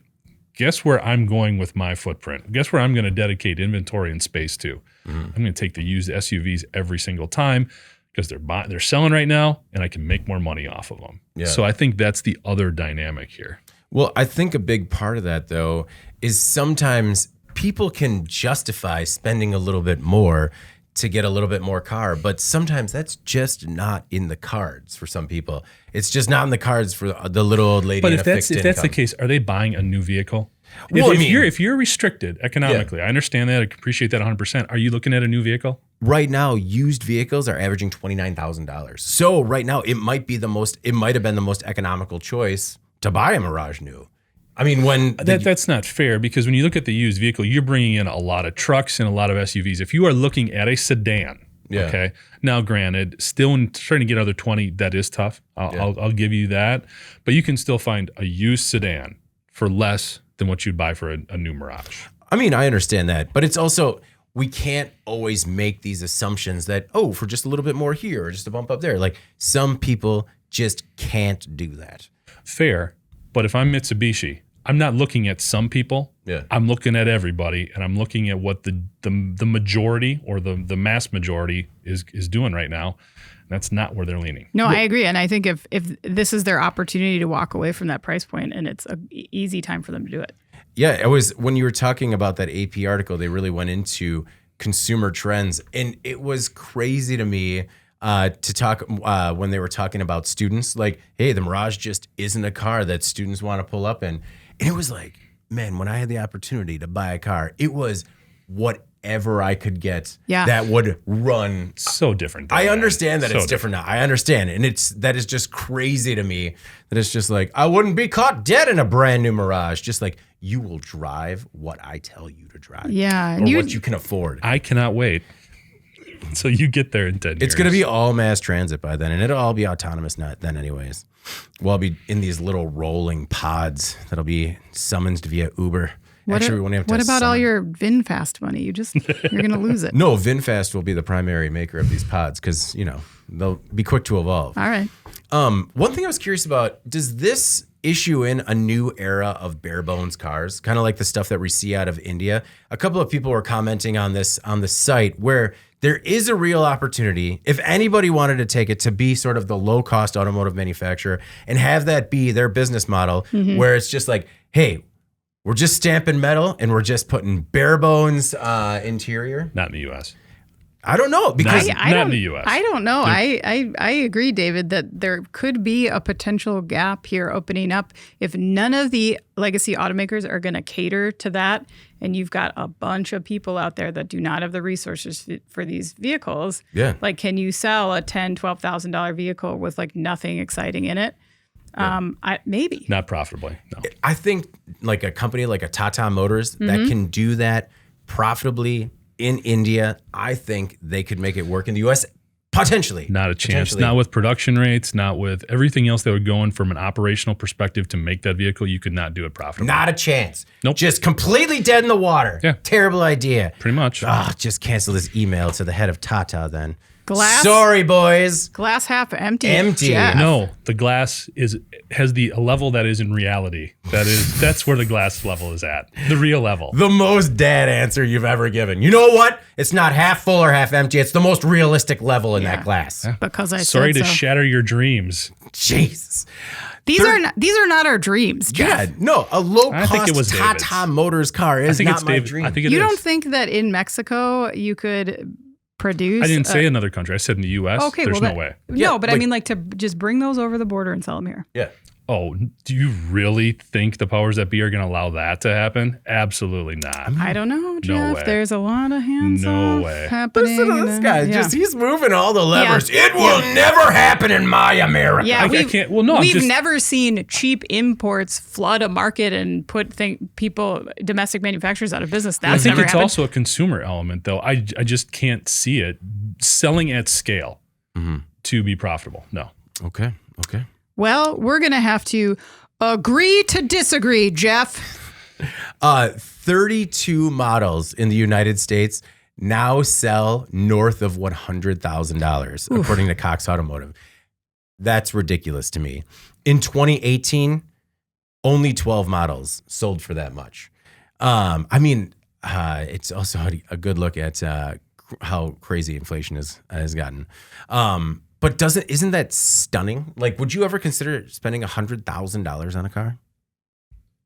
guess where I'm going with my footprint? Guess where I'm going to dedicate inventory and space to? I'm going to take the used SUVs every single time because they're selling right now and I can make more money off of them. Yeah. So I think that's the other dynamic here. Well, I think a big part of that, though, is sometimes people can justify spending a little bit more to get a little bit more car, but sometimes that's just not in the cards for some people. It's just not in the cards for the little old lady. But if that's the case, are they buying a new vehicle? Well, if you're restricted economically, I understand that. I appreciate that 100%. Are you looking at a new vehicle? Right now, used vehicles are averaging $29,000. So right now, it might have been the most economical choice to buy a Mirage new. I mean, that's not fair, because when you look at the used vehicle, you're bringing in a lot of trucks and a lot of SUVs. If you are looking at a sedan, okay. Now, granted, still trying to get another 20, that is tough. I'll give you that, but you can still find a used sedan for less than what you'd buy for a new Mirage. I mean, I understand that, but it's also, we can't always make these assumptions that, for just a little bit more here or just a bump up there. Like, some people just can't do that. Fair, but if I'm Mitsubishi, I'm not looking at some people. Yeah. I'm looking at everybody, and I'm looking at what the majority or the mass majority is doing right now. That's not where they're leaning. No, I agree. And I think if this is their opportunity to walk away from that price point, and it's an easy time for them to do it. Yeah, it was when you were talking about that AP article, they really went into consumer trends, and it was crazy to me to talk when they were talking about students, like, hey, the Mirage just isn't a car that students want to pull up in. And it was like, man, when I had the opportunity to buy a car, it was whatever I could get that would run. So different. I understand that it's different now. I understand. And that is just crazy to me that it's just like, I wouldn't be caught dead in a brand new Mirage. Just like, you will drive what I tell you to drive. Yeah. Or what you can afford. I cannot wait. So you get there in 10 years. It's going to be all mass transit by then, and it'll all be autonomous then anyways. We'll all be in these little rolling pods that'll be summoned via Uber. What about all your VinFast money? You're going to lose it. No, VinFast will be the primary maker of these pods because, they'll be quick to evolve. All right. One thing I was curious about, does this issue in a new era of bare bones cars, kind of like the stuff that we see out of India. A couple of people were commenting on this on the site where there is a real opportunity, if anybody wanted to take it, to be sort of the low-cost automotive manufacturer and have that be their business model, where it's just like, hey, we're just stamping metal and we're just putting bare bones interior. Not in the U.S. I don't know, because not in the U.S. I don't know. I agree, David, that there could be a potential gap here opening up if none of the legacy automakers are going to cater to that, and you've got a bunch of people out there that do not have the resources for these vehicles. Yeah. Like, can you sell a $10,000, $12,000 vehicle with like nothing exciting in it? Maybe. Not profitably, no. I think like a company like a Tata Motors that can do that profitably in India, I think they could make it work in the U.S. potentially. Not a chance. Not with production rates, not with everything else that would go in from an operational perspective to make that vehicle. You could not do it profitably. Not a chance. Nope. Just completely dead in the water. Yeah. Terrible idea. Pretty much. Just cancel this email to the head of Tata then. Glass. Sorry, boys. Glass half empty. Empty. Jeff. No, the glass has a level that is in reality. That's where the glass level is at. The real level. The most dad answer you've ever given. You know what? It's not half full or half empty. It's the most realistic level in that glass. Because I Sorry said to so. shatter your dreams. Jesus. These are not our dreams, Jeff. Yeah, no, a I think it was low-cost David's. Tata Motors car is not my dream. I think it You is. don't think that in Mexico you could produce? I didn't say another country. I said in the U.S. Okay, There's well, no way. No, but I like- mean, like, to just bring those over the border and sell them here. Yeah. Oh, do you really think the powers that be are going to allow that to happen? Absolutely not. I don't know, Jeff. way. There's a lot of hands No off way. happening. Listen to this guy. Yeah. He's moving all the levers. Yeah. It will never happen in my America. Yeah, I can't. Well, no, I'm we've just- never seen cheap imports flood a market and put domestic manufacturers out of business. I That's think never it's happened. also a consumer element, though. I just can't see it selling at scale to be profitable. No. Okay. Well, we're going to have to agree to disagree, Jeff. 32 models in the United States now sell north of $100,000, according to Cox Automotive. That's ridiculous to me. In 2018, only 12 models sold for that much. It's also a good look at how crazy inflation has gotten. But isn't that stunning? Like, would you ever consider spending $100,000 on a car?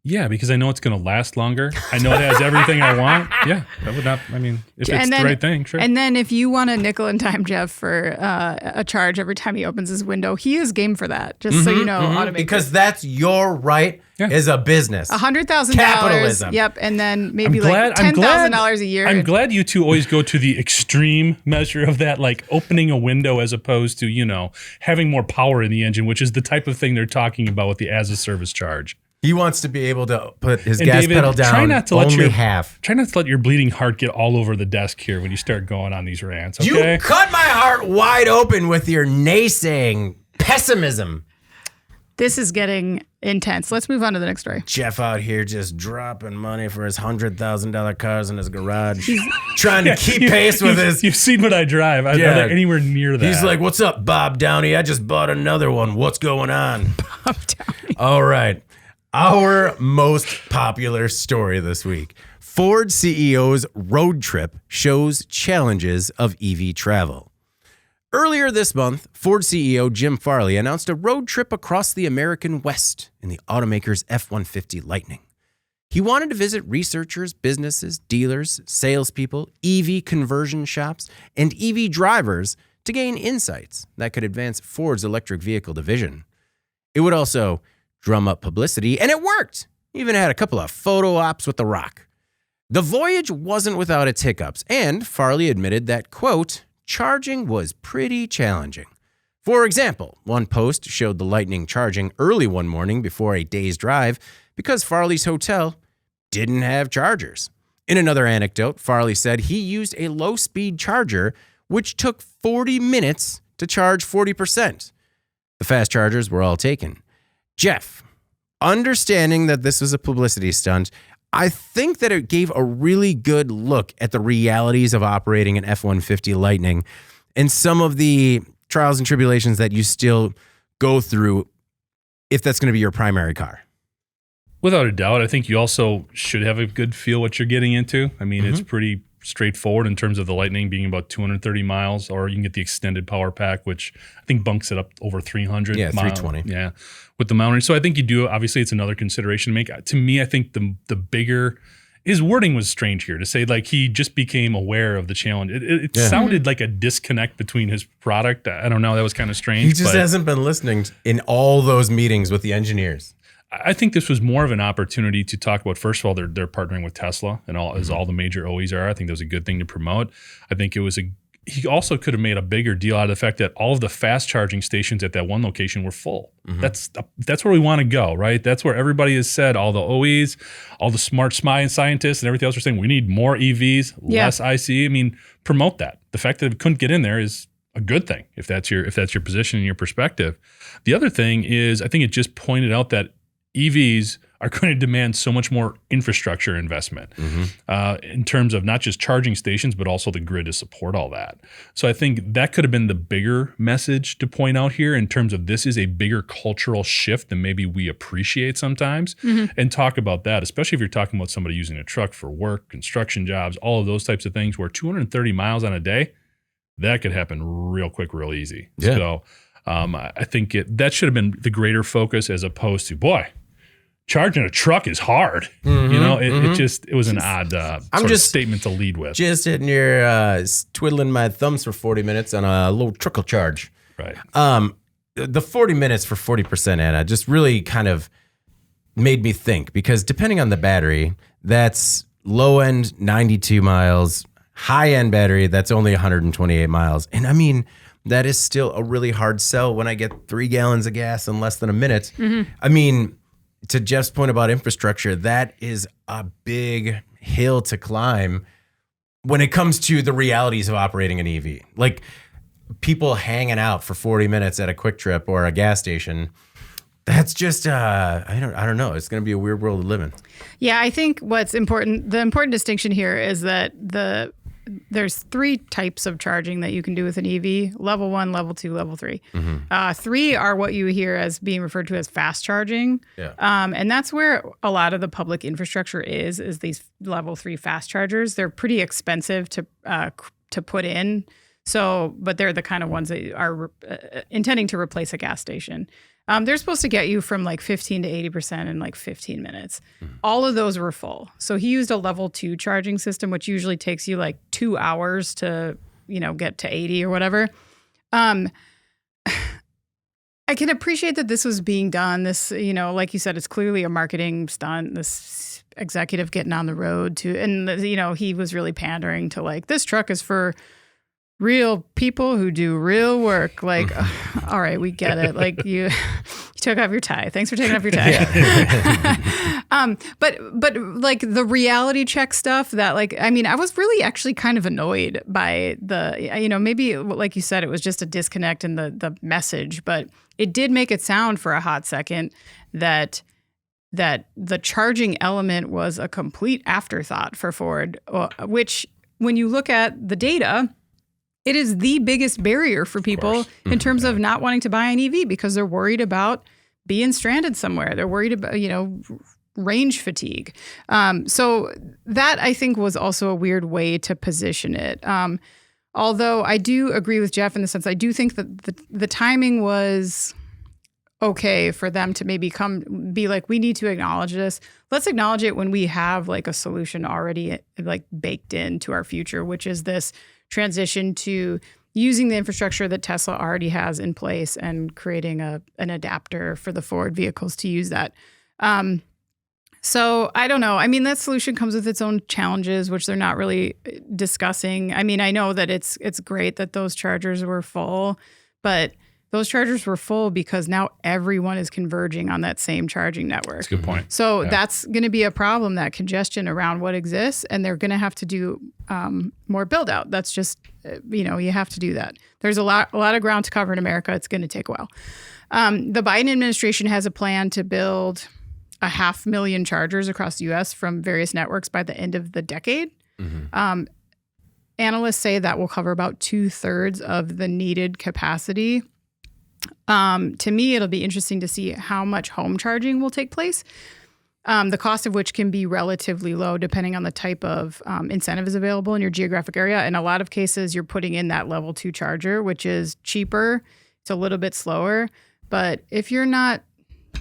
Yeah, because I know it's going to last longer. I know it has everything I want. Yeah, that would not. I mean, if it's the right thing, sure. And then if you want a nickel and dime Jeff for a charge every time he opens his window, he is game for that. Just so you know, automakers. Because that's your right as a business. $100,000. Capitalism. Yep, and then maybe I'm $10,000 a year. I'm glad you two always go to the extreme measure of that, like opening a window as opposed to, having more power in the engine, which is the type of thing they're talking about with the as-a-service charge. He wants to be able to put his And gas David, pedal down try not to let only your half. Try not to let your bleeding heart get all over the desk here when you start going on these rants. Okay? You cut my heart wide open with your naysaying pessimism. This is getting intense. Let's move on to the next story. Jeff out here just dropping money for his $100,000 cars in his garage, trying to keep pace with his. You've seen what I drive. I'm not anywhere near that. He's like, "What's up, Bob Downey? I just bought another one. What's going on?" Bob Downey. All right. Our most popular story this week. Ford CEO's road trip shows challenges of EV travel. Earlier this month, Ford CEO Jim Farley announced a road trip across the American West in the automaker's F-150 Lightning. He wanted to visit researchers, businesses, dealers, salespeople, EV conversion shops, and EV drivers to gain insights that could advance Ford's electric vehicle division. It would also drum up publicity, and it worked. Even had a couple of photo ops with The Rock. The voyage wasn't without its hiccups, and Farley admitted that, quote, charging was pretty challenging. For example, one post showed the Lightning charging early one morning before a day's drive because Farley's hotel didn't have chargers. In another anecdote, Farley said he used a low-speed charger, which took 40 minutes to charge 40%. The fast chargers were all taken. Jeff, understanding that this was a publicity stunt, I think that it gave a really good look at the realities of operating an F-150 Lightning and some of the trials and tribulations that you still go through if that's going to be your primary car. Without a doubt. I think you also should have a good feel what you're getting into. I mean, it's pretty straightforward in terms of the Lightning being about 230 miles, or you can get the extended power pack, which I think bunks it up over 300. Yeah, 320. Yeah, with the mounting. So I think you do. Obviously, it's another consideration to make. To me, I think the bigger, his wording was strange here to say like he just became aware of the challenge. It sounded like a disconnect between his product. I don't know. That was kind of strange. He just hasn't been listening in all those meetings with the engineers. I think this was more of an opportunity to talk about, first of all, they're partnering with Tesla and as all the major OEs are. I think that was a good thing to promote. I think he also could have made a bigger deal out of the fact that all of the fast charging stations at that one location were full. That's where we want to go, right? That's where everybody has said, all the OEs, all the smart scientists and everything else are saying, we need more EVs, less ICE. I mean, promote that. The fact that it couldn't get in there is a good thing if that's your position and your perspective. The other thing is, I think it just pointed out that EVs are going to demand so much more infrastructure investment in terms of not just charging stations, but also the grid to support all that. So I think that could have been the bigger message to point out here in terms of this is a bigger cultural shift than maybe we appreciate sometimes, and talk about that, especially if you're talking about somebody using a truck for work, construction jobs, all of those types of things where 230 miles on a day, that could happen real quick, real easy. Yeah. So I think that should have been the greater focus as opposed to, boy, charging a truck is hard. It was an odd sort of statement to lead with. Just sitting here twiddling my thumbs for 40 minutes on a little trickle charge. Right. The 40 minutes for 40%, Anna, just really kind of made me think, because depending on the battery, that's low end 92 miles, high end battery, that's only 128 miles. And I mean, that is still a really hard sell when I get 3 gallons of gas in less than a minute. I mean, to Jeff's point about infrastructure, that is a big hill to climb when it comes to the realities of operating an EV. Like people hanging out for 40 minutes at a Quick Trip or a gas station. That's just I don't know. It's going to be a weird world to live in. Yeah, I think the important distinction here is that there's 3 types of charging that you can do with an EV: level 1, level 2, level 3. 3 are what you hear as being referred to as fast charging. Yeah. And that's where a lot of the public infrastructure is these level 3 fast chargers. They're pretty expensive to put in. So, but they're the kind of ones that are intending to replace a gas station. They're supposed to get you from like 15 to 80% in like 15 minutes. All of those were full. So he used a level 2 charging system, which usually takes you like 2 hours to, get to 80 or whatever. I can appreciate that this was being done. This, like you said, it's clearly a marketing stunt. This executive getting on the road and he was really pandering to like, this truck is for real people who do real work. Like, all right, we get it. Like you took off your tie. Thanks for taking off your tie. But like the reality check stuff that I was really actually kind of annoyed by maybe like you said, it was just a disconnect in the message, but it did make it sound for a hot second that the charging element was a complete afterthought for Ford, which when you look at the data, it is the biggest barrier for people in terms of not wanting to buy an EV because they're worried about being stranded somewhere. They're worried about, range fatigue. So that I think was also a weird way to position it. Although I do agree with Jeff in the sense I do think that the timing was okay for them to maybe be like, we need to acknowledge this. Let's acknowledge it when we have like a solution already like baked into our future, which is this transition to using the infrastructure that Tesla already has in place and creating an adapter for the Ford vehicles to use that. So I don't know. I mean, that solution comes with its own challenges, which they're not really discussing. I mean, I know that it's great that those chargers were full, but those chargers were full because now everyone is converging on that same charging network. That's a good point. So that's going to be a problem, that congestion around what exists, and they're going to have to do more build out. That's just, you have to do that. There's a lot of ground to cover in America. It's going to take a while. The Biden administration has a plan to build 500,000 chargers across the U.S. from various networks by the end of the decade. Analysts say that will cover about 2/3 of the needed capacity. To me, it'll be interesting to see how much home charging will take place. The cost of which can be relatively low depending on the type of incentive is available in your geographic area. In a lot of cases, you're putting in that level 2 charger, which is cheaper. It's a little bit slower. But if you're not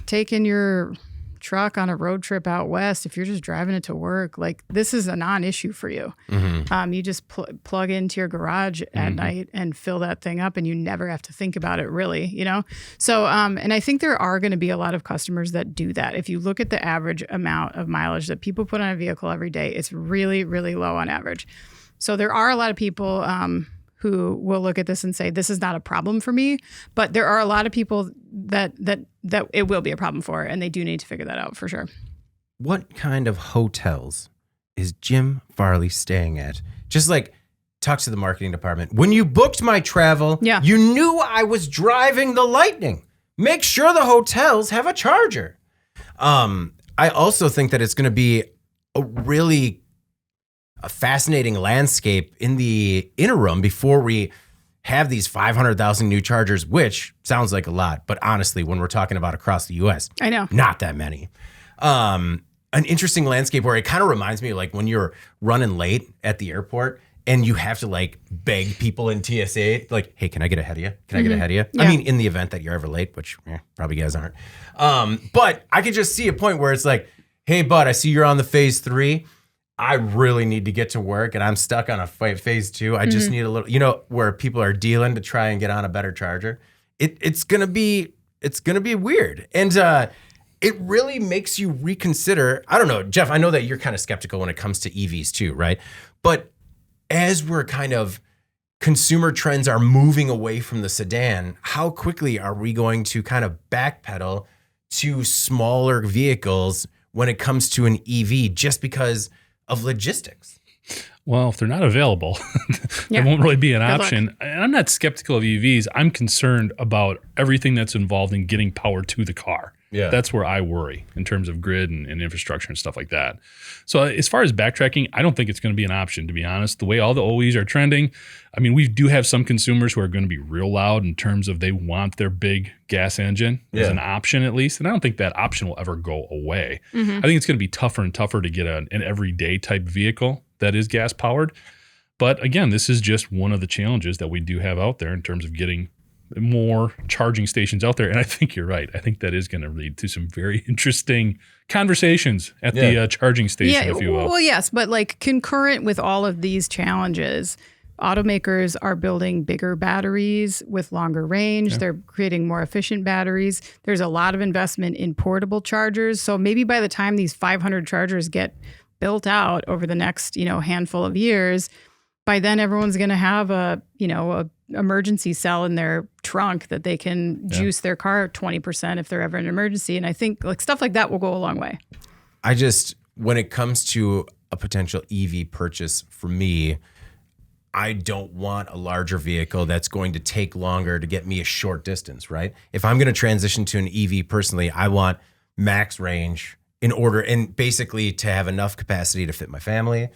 taking your truck on a road trip out west, if you're just driving it to work, like this is a non-issue for you. You just plug into your garage at night and fill that thing up, and you never have to think about it really, you know? So, and I think there are going to be a lot of customers that do that. If you look at the average amount of mileage that people put on a vehicle every day, it's really, really low on average. So there are a lot of people who will look at this and say, this is not a problem for me. But there are a lot of people that it will be a problem for, and they do need to figure that out for sure. What kind of hotels is Jim Farley staying at? Just like, talk to the marketing department. When you booked my travel, you knew I was driving the Lightning. Make sure the hotels have a charger. I also think that it's going to be a fascinating landscape in the interim before we have these 500,000 new chargers, which sounds like a lot, but honestly, when we're talking about across the U.S., I know, not that many. An interesting landscape where it kind of reminds me of like when you're running late at the airport and you have to like beg people in TSA, like, hey, can I get ahead of you? Can I get ahead of you? Yeah. I mean, in the event that you're ever late, which probably you guys aren't. But I could just see a point where it's like, hey, bud, I see you're on the phase 3. I really need to get to work and I'm stuck on a phase 2. I just need a little, where people are dealing to try and get on a better charger. It's going to be weird. And it really makes you reconsider. I don't know, Jeff, I know that you're kind of skeptical when it comes to EVs too, right? But as we're kind of consumer trends are moving away from the sedan, how quickly are we going to kind of backpedal to smaller vehicles when it comes to an EV just because of logistics? Well, if they're not available, it won't really be an option. And I'm not skeptical of EVs. I'm concerned about everything that's involved in getting power to the car. Yeah. That's where I worry in terms of grid and infrastructure and stuff like that. So as far as backtracking, I don't think it's going to be an option, to be honest. The way all the OEs are trending, I mean, we do have some consumers who are going to be real loud in terms of they want their big gas engine as an option at least. And I don't think that option will ever go away. I think it's going to be tougher and tougher to get an everyday type vehicle that is gas powered. But again, this is just one of the challenges that we do have out there in terms of getting more charging stations out there. And I think you're right. I think that is going to lead to some very interesting conversations at the charging station, if you will. Well, yes, but like concurrent with all of these challenges, automakers are building bigger batteries with longer range. Yeah. They're creating more efficient batteries. There's a lot of investment in portable chargers. So maybe by the time these 500 chargers get built out over the next, handful of years, by then everyone's going to have a emergency cell in their trunk that they can juice their car 20% if they're ever in an emergency. And I think like stuff like that will go a long way. When it comes to a potential EV purchase for me, I don't want a larger vehicle that's going to take longer to get me a short distance, right? If I'm going to transition to an EV personally, I want max range in order and basically to have enough capacity to fit my family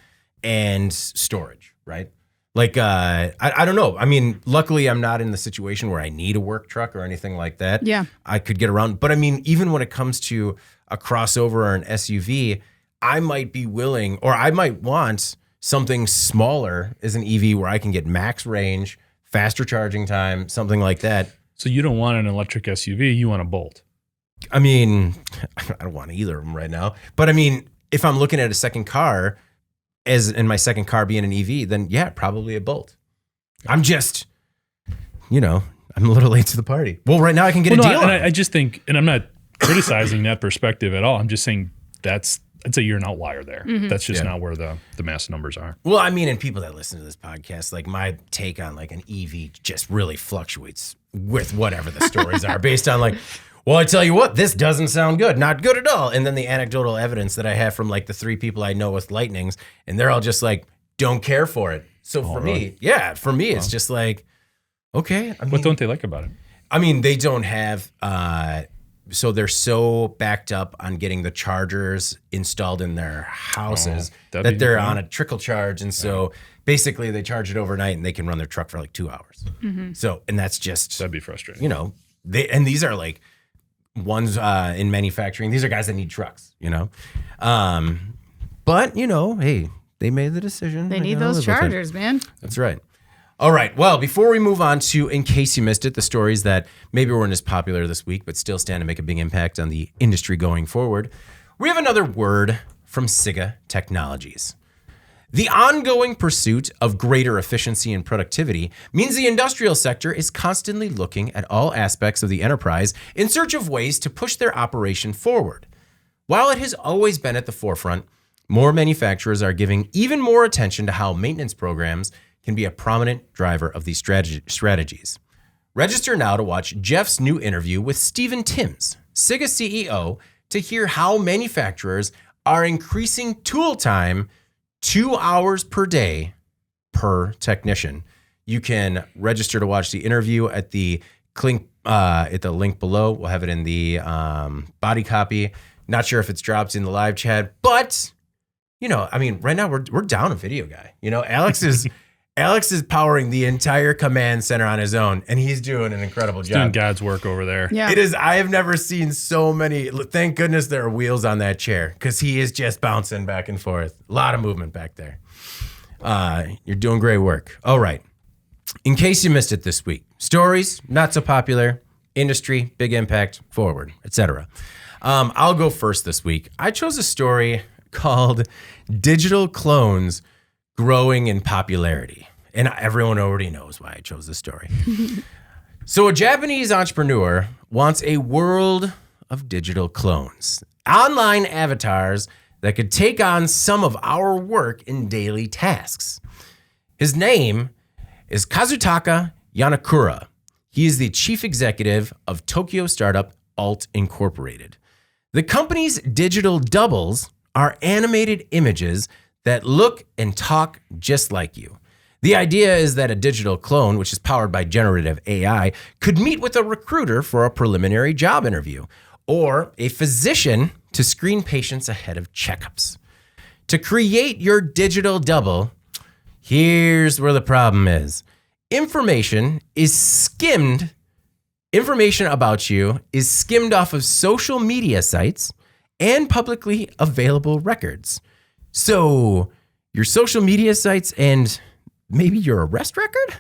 and storage, right? Like, I don't know. I mean, luckily I'm not in the situation where I need a work truck or anything like that. Yeah. I could get around. But I mean, even when it comes to a crossover or an SUV, I might be willing, or I might want something smaller as an EV where I can get max range, faster charging time, something like that. So you don't want an electric SUV, you want a Bolt. I mean, I don't want either of them right now. But I mean, if I'm looking at a second car, as in my second car being an EV, then yeah, probably a Bolt. I'm just, I'm a little late to the party. Well, right now I can get a deal. And I just think, and I'm not criticizing that perspective at all. I'm just saying I'd say you're an outlier there. Mm-hmm. That's just not where the mass numbers are. Well, I mean, and people that listen to this podcast, like my take on like an EV just really fluctuates with whatever the stories are based on like, well, I tell you what, this doesn't sound good. Not good at all. And then the anecdotal evidence that I have from like the 3 people I know with Lightnings, and they're all just like, don't care for it. So for me, it's just like, okay. I mean, what don't they like about it? I mean, they don't have, so they're so backed up on getting the chargers installed in their houses that they're on a trickle charge. And so basically they charge it overnight and they can run their truck for like 2 hours. Mm-hmm. So, and that's just, that'd be frustrating. these are like ones in manufacturing. These are guys that need trucks, you know. But you know, hey, they made the decision. They need those chargers, man. That's right. All right. Well, before we move on to, in case you missed it, the stories that maybe weren't as popular this week, but still stand to make a big impact on the industry going forward, we have another word from Sigga Technologies. The ongoing pursuit of greater efficiency and productivity means the industrial sector is constantly looking at all aspects of the enterprise in search of ways to push their operation forward. While it has always been at the forefront, more manufacturers are giving even more attention to how maintenance programs can be a prominent driver of these strategies. Register now to watch Jeff's new interview with Stephen Timms, Sigga CEO, to hear how manufacturers are increasing tool time 2 hours per day per technician. You can register to watch the interview at the link below. We'll have it in the body copy. Not sure if it's dropped in the live chat, but you know, I mean, right now we're down a video guy. You know, Alex is powering the entire command center on his own, and he's doing an incredible job. Doing God's work over there. Yeah. It is. I have never seen so many. Thank goodness there are wheels on that chair, because he is just bouncing back and forth. A lot of movement back there. You're doing great work. All right. In case you missed it this week, stories, not so popular, industry, big impact, forward, etc. I'll go first this week. I chose a story called Digital Clones Growing in Popularity. And everyone already knows why I chose this story. So a Japanese entrepreneur wants a world of digital clones, online avatars that could take on some of our work in daily tasks. His name is Kazutaka Yanakura. He is the chief executive of Tokyo startup Alt Incorporated. The company's digital doubles are animated images that look and talk just like you. The idea is that a digital clone, which is powered by generative AI, could meet with a recruiter for a preliminary job interview, or a physician to screen patients ahead of checkups. To create your digital double, here's where the problem is. Information about you is skimmed off of social media sites and publicly available records. So your social media sites and maybe your arrest record,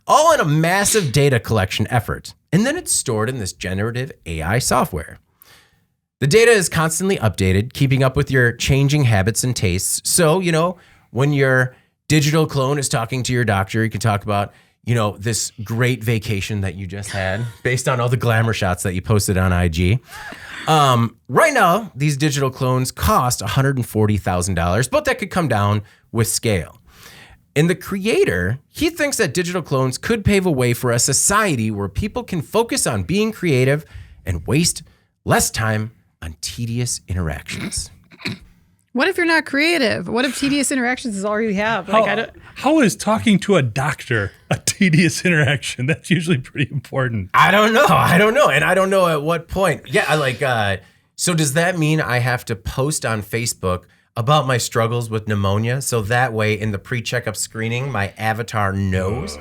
all in a massive data collection effort. And then it's stored in this generative AI software. The data is constantly updated, keeping up with your changing habits and tastes. So, you know, when your digital clone is talking to your doctor, you can talk about, you know, this great vacation that you just had based on all the glamour shots that you posted on IG. Right now, these digital clones cost $140,000, but that could come down with scale. And the creator, he thinks that digital clones could pave a way for a society where people can focus on being creative and waste less time on tedious interactions. What if you're not creative? What if tedious interactions is all you have? How is talking to a doctor a tedious interaction? That's usually pretty important. I don't know. And I don't know at what point. Yeah, so does that mean I have to post on Facebook about my struggles with pneumonia, so that way in the pre-checkup screening, my avatar knows?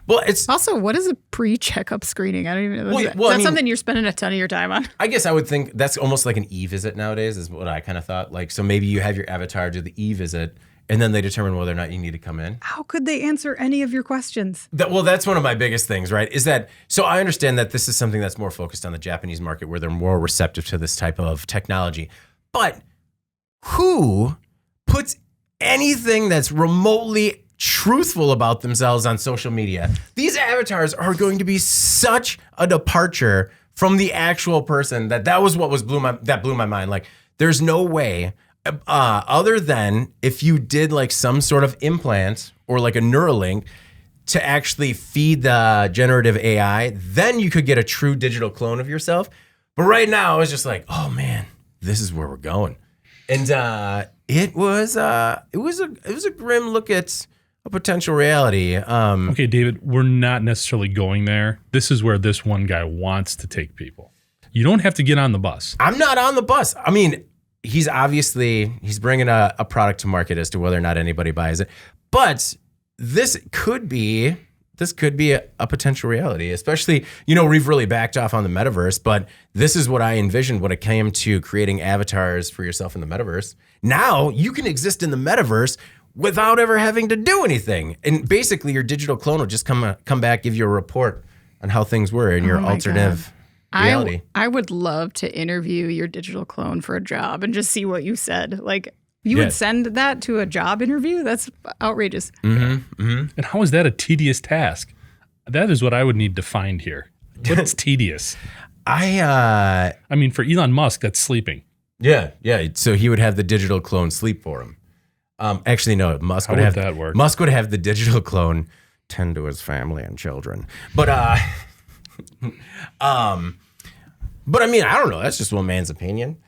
Well, it's also, what is a pre-checkup screening? I don't even know. That's something you're spending a ton of your time on. I guess I would think that's almost like an e-visit nowadays, is what I kind of thought. Like, so maybe you have your avatar do the e-visit, and then they determine whether or not you need to come in. How could they answer any of your questions? That's one of my biggest things, right? Is that, so I understand that this is something that's more focused on the Japanese market, where they're more receptive to this type of technology. But who puts anything that's remotely truthful about themselves on social media? These avatars are going to be such a departure from the actual person that was what blew my mind. Like, there's no way other than if you did like some sort of implant or like a Neuralink to actually feed the generative AI, then you could get a true digital clone of yourself. But right now it's just like, oh man, this is where we're going. And it was a grim look at a potential reality. Okay, David, we're not necessarily going there. This is where this one guy wants to take people. You don't have to get on the bus. I'm not on the bus. I mean, he's bringing a product to market as to whether or not anybody buys it. But this could be this could be a potential reality, especially, we've really backed off on the metaverse, but this is what I envisioned when it came to creating avatars for yourself in the metaverse. Now you can exist in the metaverse without ever having to do anything. And basically your digital clone will just come back, give you a report on how things were in your alternative reality. I would love to interview your digital clone for a job and just see what you said. Like, you would send that to a job interview? That's outrageous. Mm-hmm, mm-hmm. And how is that a tedious task? That is what I would need defined here. What's tedious? I mean, for Elon Musk, that's sleeping. Yeah. So he would have the digital clone sleep for him. Actually, no. Musk How would have that work? Musk would have the digital clone tend to his family and children. But but I mean, I don't know. That's just one man's opinion.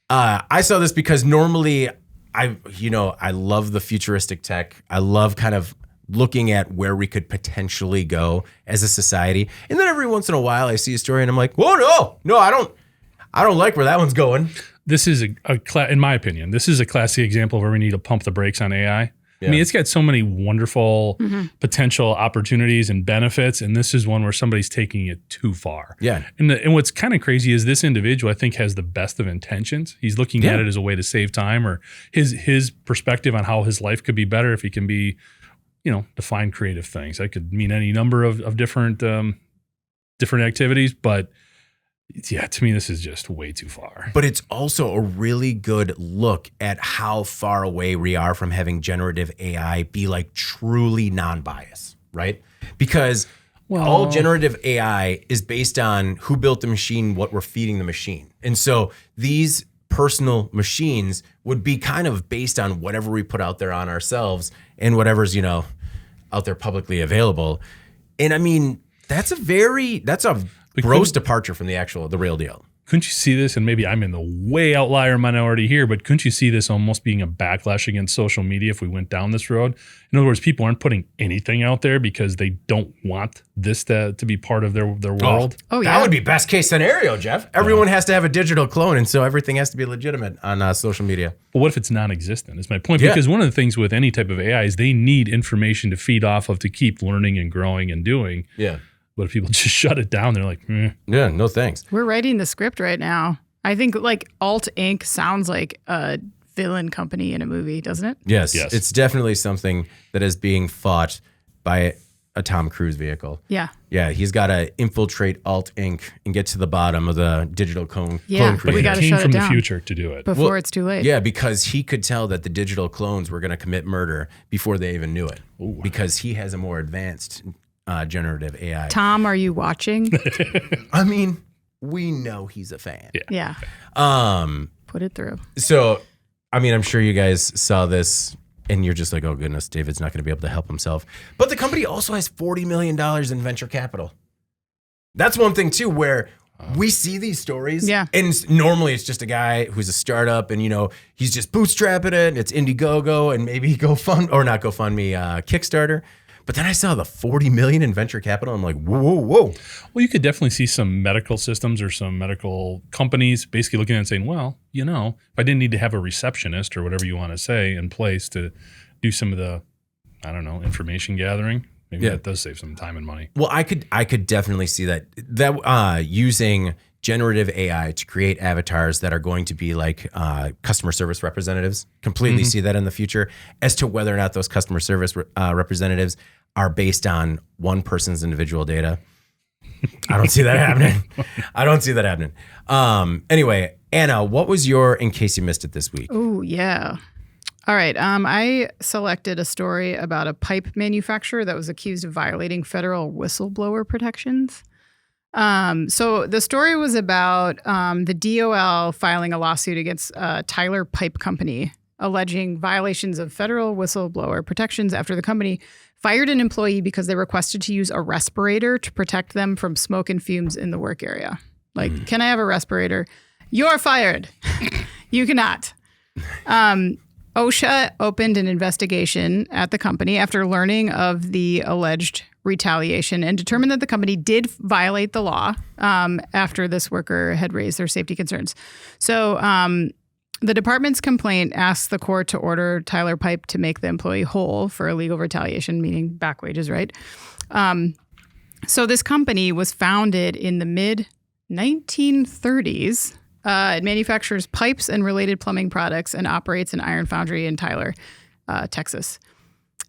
I saw this because normally I love the futuristic tech. I love kind of looking at where we could potentially go as a society. And then every once in a while I see a story and I'm like, whoa, no, I don't like where that one's going. This is in my opinion, this is a classic example where we need to pump the brakes on AI. Yeah. I mean, it's got so many wonderful potential opportunities and benefits, and this is one where somebody's taking it too far. Yeah. And what's kind of crazy is this individual, I think, has the best of intentions. He's looking at it as a way to save time, or his perspective on how his life could be better if he can be, define creative things. That could mean any number of different activities, but yeah, to me, this is just way too far. But it's also a really good look at how far away we are from having generative AI be like truly non-biased, right? Because all generative AI is based on who built the machine, what we're feeding the machine. And so these personal machines would be kind of based on whatever we put out there on ourselves and whatever's, out there publicly available. And I mean, that's a gross departure from the real deal. Couldn't you see this? And maybe I'm in the way outlier minority here, but couldn't you see this almost being a backlash against social media if we went down this road? In other words, people aren't putting anything out there because they don't want this to be part of their world. Oh, yeah. That would be best case scenario, Jeff. Everyone has to have a digital clone, and so everything has to be legitimate on social media. But what if it's non-existent is my point. Because one of the things with any type of AI is they need information to feed off of to keep learning and growing and doing. Yeah. But if people just shut it down, they're like, yeah, no thanks. We're writing the script right now. I think like Alt Inc. sounds like a villain company in a movie, doesn't it? Yes. It's definitely something that is being fought by a Tom Cruise vehicle. Yeah. Yeah, he's got to infiltrate Alt Inc. and get to the bottom of the digital clone but we got to shut it from down the future to do it before it's too late. Yeah, because he could tell that the digital clones were going to commit murder before they even knew it. Ooh. Because he has a more advanced generative AI. Tom, are you watching? I mean, we know he's a fan. Yeah. Put it through. So, I mean, I'm sure you guys saw this and you're just like, oh goodness, David's not going to be able to help himself. But the company also has $40 million in venture capital. That's one thing too, where we see these stories. Yeah. And normally it's just a guy who's a startup and, he's just bootstrapping it. It's Indiegogo and maybe Kickstarter. But then I saw the 40 million in venture capital. I'm like, whoa. Well, you could definitely see some medical systems or some medical companies basically looking at it and saying, well, if I didn't need to have a receptionist or whatever you want to say in place to do some of the, information gathering, maybe that does save some time and money. Well, I could definitely see that using generative AI to create avatars that are going to be like customer service representatives. Completely see that in the future. As to whether or not those customer service representatives are based on one person's individual data, I don't see that happening. Anyway, Anna, what was in case you missed it this week? Oh, yeah. All right. I selected a story about a pipe manufacturer that was accused of violating federal whistleblower protections. So the story was about the DOL filing a lawsuit against Tyler Pipe Company, alleging violations of federal whistleblower protections after the company fired an employee because they requested to use a respirator to protect them from smoke and fumes in the work area. Like, can I have a respirator? You're fired. You cannot. OSHA opened an investigation at the company after learning of the alleged retaliation and determined that the company did violate the law after this worker had raised their safety concerns. So The department's complaint asks the court to order Tyler Pipe to make the employee whole for illegal retaliation, meaning back wages, right? So this company was founded in the mid-1930s. It manufactures pipes and related plumbing products and operates an iron foundry in Tyler, Texas.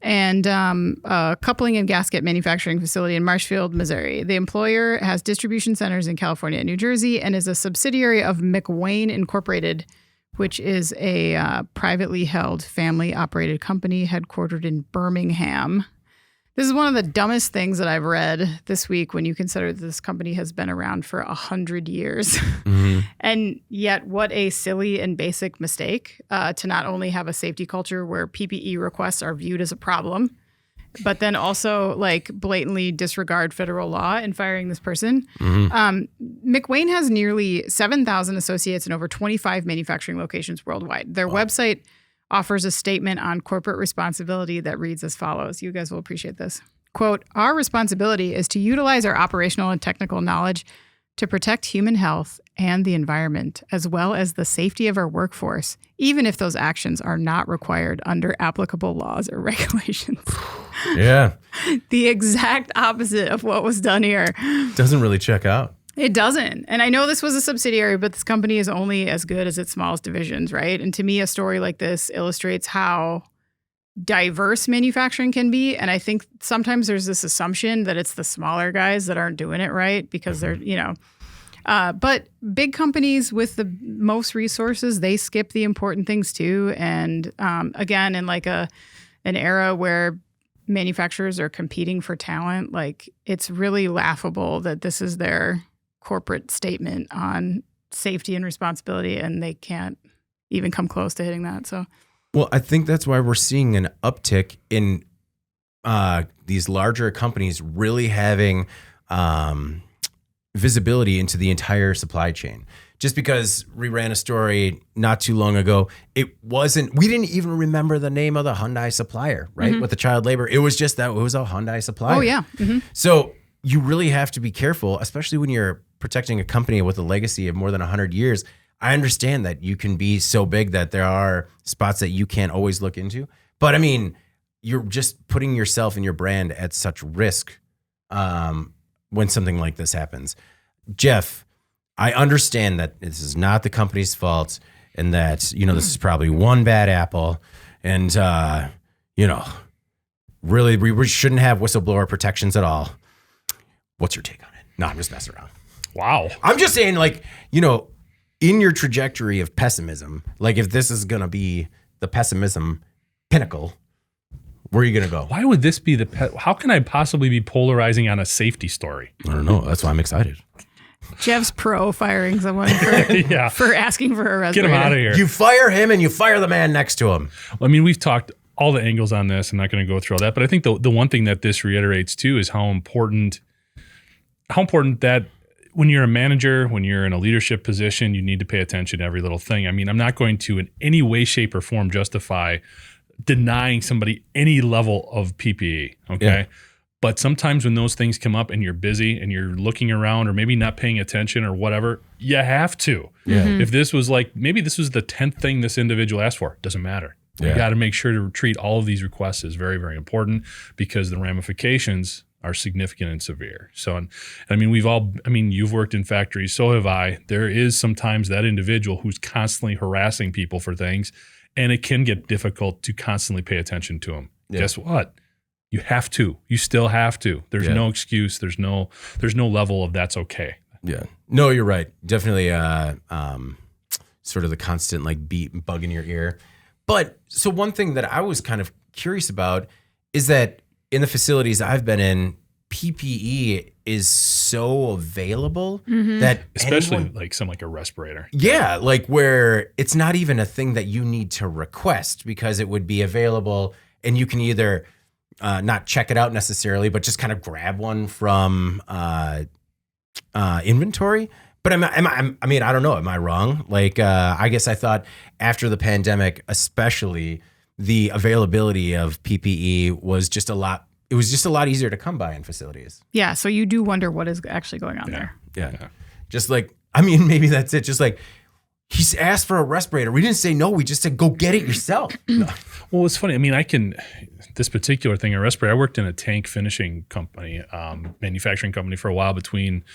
And a coupling and gasket manufacturing facility in Marshfield, Missouri. The employer has distribution centers in California and New Jersey and is a subsidiary of McWane Incorporated, which is a privately held family-operated company headquartered in Birmingham. This is one of the dumbest things that I've read this week when you consider that this company has been around for 100 years. Mm-hmm. And yet what a silly and basic mistake to not only have a safety culture where PPE requests are viewed as a problem, but then also like blatantly disregard federal law in firing this person. Mm-hmm. McWane has nearly 7,000 associates in over 25 manufacturing locations worldwide. Their website offers a statement on corporate responsibility that reads as follows. You guys will appreciate this. Quote, "Our responsibility is to utilize our operational and technical knowledge to protect human health and the environment, as well as the safety of our workforce, even if those actions are not required under applicable laws or regulations." Yeah. The exact opposite of what was done here. Doesn't really check out. It doesn't. And I know this was a subsidiary, but this company is only as good as its smallest divisions, right? And to me, a story like this illustrates how diverse manufacturing can be. And I think sometimes there's this assumption that it's the smaller guys that aren't doing it right because they're, but big companies with the most resources, they skip the important things too. And again, in like an era where manufacturers are competing for talent, like it's really laughable that this is their corporate statement on safety and responsibility, and they can't even come close to hitting that. So, well, I think that's why we're seeing an uptick in these larger companies really having visibility into the entire supply chain. Just because we ran a story not too long ago, we didn't even remember the name of the Hyundai supplier, right? Mm-hmm. With the child labor. It was just that it was a Hyundai supplier. Oh, yeah. Mm-hmm. So you really have to be careful, especially when you're protecting a company with a legacy of more than 100 years. I understand that you can be so big that there are spots that you can't always look into. But I mean, you're just putting yourself and your brand at such risk when something like this happens. Jeff, I understand that this is not the company's fault and that, this is probably one bad apple and, really we shouldn't have whistleblower protections at all. What's your take on it? No, I'm just messing around. Wow. I'm just saying, in your trajectory of pessimism, like if this is going to be the pessimism pinnacle, where are you going to go? Why would this be how can I possibly be polarizing on a safety story? I don't know. That's why I'm excited. Jeff's pro firing someone for asking for a respirator. Get him out of here. You fire him and you fire the man next to him. Well, I mean, we've talked all the angles on this. I'm not going to go through all that, but I think the one thing that this reiterates too is how important that when you're a manager, when you're in a leadership position, you need to pay attention to every little thing. I mean, I'm not going to in any way, shape, or form justify denying somebody any level of PPE, okay? Yeah. But sometimes when those things come up and you're busy and you're looking around or maybe not paying attention or whatever, you have to. Yeah. Mm-hmm. If this was maybe this was the 10th thing this individual asked for, doesn't matter. Yeah. You got to make sure to treat all of these requests as very, very important because the ramifications are significant and severe. So, you've worked in factories, so have I. There is sometimes that individual who's constantly harassing people for things, and it can get difficult to constantly pay attention to them. Yeah. Guess what? You have to. You still have to. There's no excuse. There's no level of that's okay. Yeah. No, you're right. Definitely sort of the constant beat bug in your ear. But so one thing that I was kind of curious about is that in the facilities I've been in, PPE is so available that especially something like a respirator. Yeah, where it's not even a thing that you need to request because it would be available and you can either not check it out necessarily, but just kind of grab one from inventory. But I don't know. Am I wrong? I guess I thought after the pandemic, especially, the availability of PPE was just a lot. It was just a lot easier to come by in facilities. Yeah. So you do wonder what is actually going on there. Yeah. Just maybe that's it. Just He's asked for a respirator. We didn't say no. We just said, go get it yourself. Well, it's funny. I mean, this particular thing, a respirator, I worked in a tank finishing company, manufacturing company for a while between